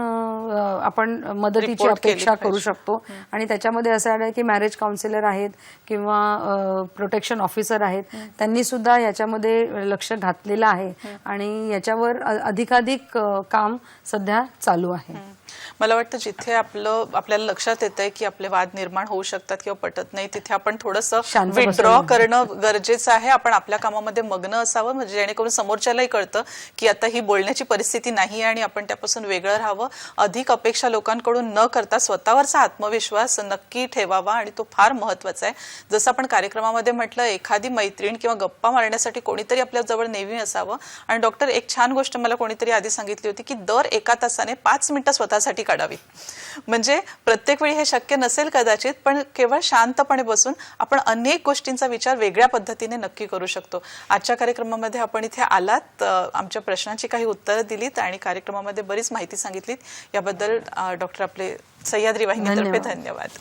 आपण मदतीची अपेक्षा करू शकतो. आणि त्याच्यामध्ये असं आहे की मॅरेज काउन्सिलर आहेत किंवा प्रोटेक्शन ऑफिसर आहेत, त्यांनी सुद्धा याच्यामध्ये लक्ष घातलेलं आहे आणि याच्यावर अधिकाधिक काम सध्या चालू आहे. मला वाटतं जिथे आपल्याला लक्षात येतंय की आपले वाद निर्माण होऊ शकतात किंवा पटत नाही तिथे आपण थोडंसं विथड्रॉ करणं गरजेचं आहे. आपण आपल्या कामामध्ये मग्न असावं म्हणजे जेणेकरून समोरच्यालाही कळतं की आता ही बोलण्याची परिस्थिती नाही आणि आपण त्यापासून वेगळं राहावं. अधिक अपेक्षा लोकांकडून न करता स्वतःवरचा आत्मविश्वास नक्की ठेवावा आणि तो फार महत्वाचा आहे. जसं आपण कार्यक्रमामध्ये म्हटलं, एखादी मैत्रीण किंवा गप्पा मारण्यासाठी कोणीतरी आपल्या जवळ नेहमी असावं. आणि डॉक्टर, एक छान गोष्ट मला कोणीतरी आधी सांगितली होती की दर 1 तासाने 5 मिनिटं स्वतःसाठी काढावी. म्हणजे प्रत्येक वेळी हे शक्य नसेल कदाचित, पण केवळ शांतपणे बसून आपण अनेक गोष्टींचा विचार वेगळ्या पद्धतीने नक्की करू शकतो. आजच्या कार्यक्रमामध्ये आपण इथे आलात, आमच्या प्रश्नांची काही उत्तरं दिलीत आणि कार्यक्रमामध्ये बरीच माहिती सांगितलीत. याबद्दल डॉक्टर आपले सह्याद्री वाहिनीतर्फे धन्यवाद.